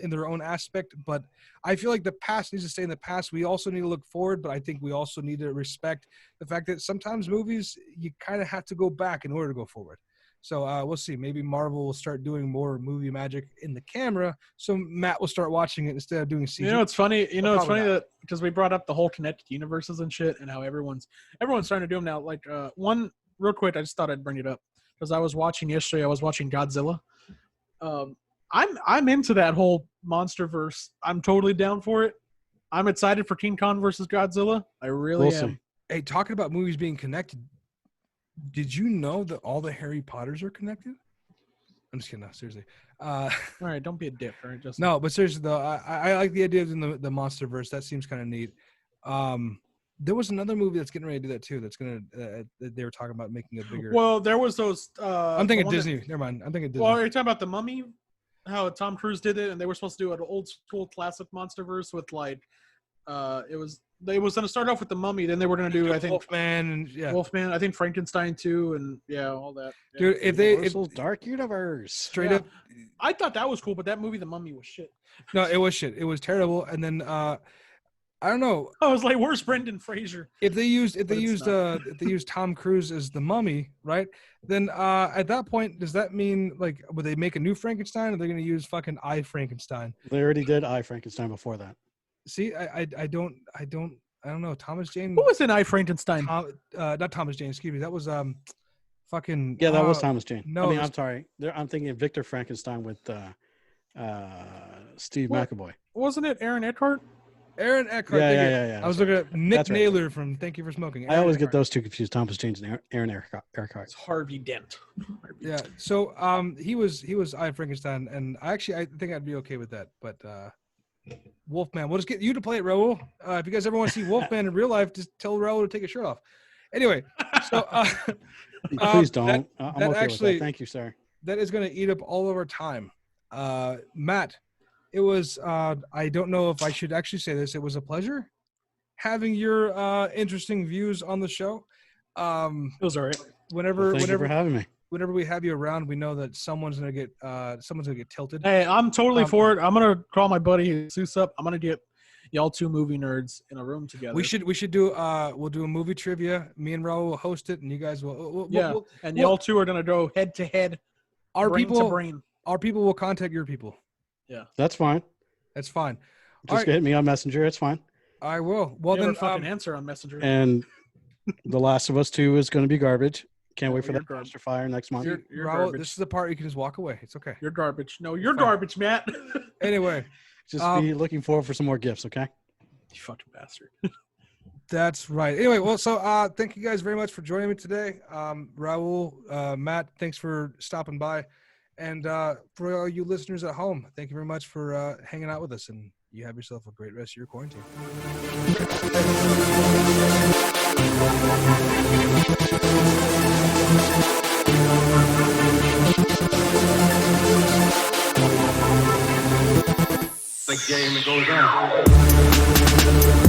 in their own aspect. But I feel like the past needs to stay in the past. We also need to look forward, but I think we also need to respect the fact that sometimes movies, you kind of have to go back in order to go forward. So we'll see. Maybe Marvel will start doing more movie magic in the camera, so Matt will start watching it instead of doing CG. You know, it's funny. It's funny that because we brought up the whole connected universes and shit, and how everyone's starting to do them now. Like one real quick, I just thought I'd bring it up because I was watching yesterday. I was watching Godzilla. I'm into that whole monster verse. I'm totally down for it. I'm excited for King Kong versus Godzilla. I really am. Hey, talking about movies being connected, did you know that all the Harry Potters are connected? I'm just kidding. No, seriously. All right, don't be a dick. All right, just No, but seriously though, I like the idea of doing the monster verse. That seems kind of neat. There was another movie that's getting ready to do that too. That's gonna they were talking about making a bigger. Well, there was those. I'm thinking Disney. Never mind. I'm thinking Disney. Well, are you talking about the Mummy? How Tom Cruise did it, and they were supposed to do an old school classic MonsterVerse with like, it was going to start off with the Mummy, then they were going to do I think Wolfman and Wolfman, I think Frankenstein too, and all that. Yeah. Dude, if Universal's Dark Universe. Straight Yeah. up, I thought that was cool, but that movie, The Mummy, was shit. no, it was shit. It was terrible. And then I don't know I was like, "Where's Brendan Fraser?" if they used it's Tom Cruise as the Mummy, right? Then at that point, does that mean like would they make a new Frankenstein, or they're going to use fucking I Frankenstein? They already did I Frankenstein before that. See, I don't know. Thomas Jane. Who was in I Frankenstein? Not Thomas Jane. Excuse me. That was fucking. Yeah, that was Thomas Jane. No, I mean, I'm sorry. I'm thinking of Victor Frankenstein with Steve What? McAvoy. Wasn't it Aaron Eckhart? Aaron Eckhart. Yeah. I was looking at Nick That's right. Naylor from Thank You for Smoking. I always Aaron get those two confused. Thomas Jane and Aaron Eckhart. It's Harvey Dent. Yeah. So he was I Frankenstein, and I think I'd be okay with that. But Wolfman, we'll just get you to play it, Raul. If you guys ever want to see Wolfman in real life, just tell Raul to take his shirt off. Anyway, so please don't. I'm that okay actually- with that. Thank you, sir. that is going to eat up all of our time. Matt, it was I don't know if I should actually say this. It was a pleasure having your interesting views on the show. It was all right. Whenever Thank you for having me. whenever we have you around, we know that someone's gonna get tilted. Hey, I'm totally for it. I'm gonna call my buddy Jesus up. I'm gonna get y'all two movie nerds in a room together. We should do we'll do a movie trivia. Me and Raul will host it, and you guys will. And y'all two are gonna go head to head, Our brain to people, brain. our people will contact your people. That's fine. That's fine. Just hit me on Messenger. It's fine. I will. Well, Never then fucking answer on Messenger. And The Last of Us 2 is going to be garbage. Can't wait for you're that garbage. dumpster fire next month. You're Raul, garbage. this is the part you can just walk away. It's okay. You're garbage. No, you're Fine. garbage, Matt. Anyway, Just be looking forward for some more gifts, okay? You fucking bastard. that's right. Anyway, well, so thank you guys very much for joining me today. Raul, Matt, thanks for stopping by. And for all you listeners at home, thank you very much for hanging out with us. And you have yourself a great rest of your quarantine. The game goes on.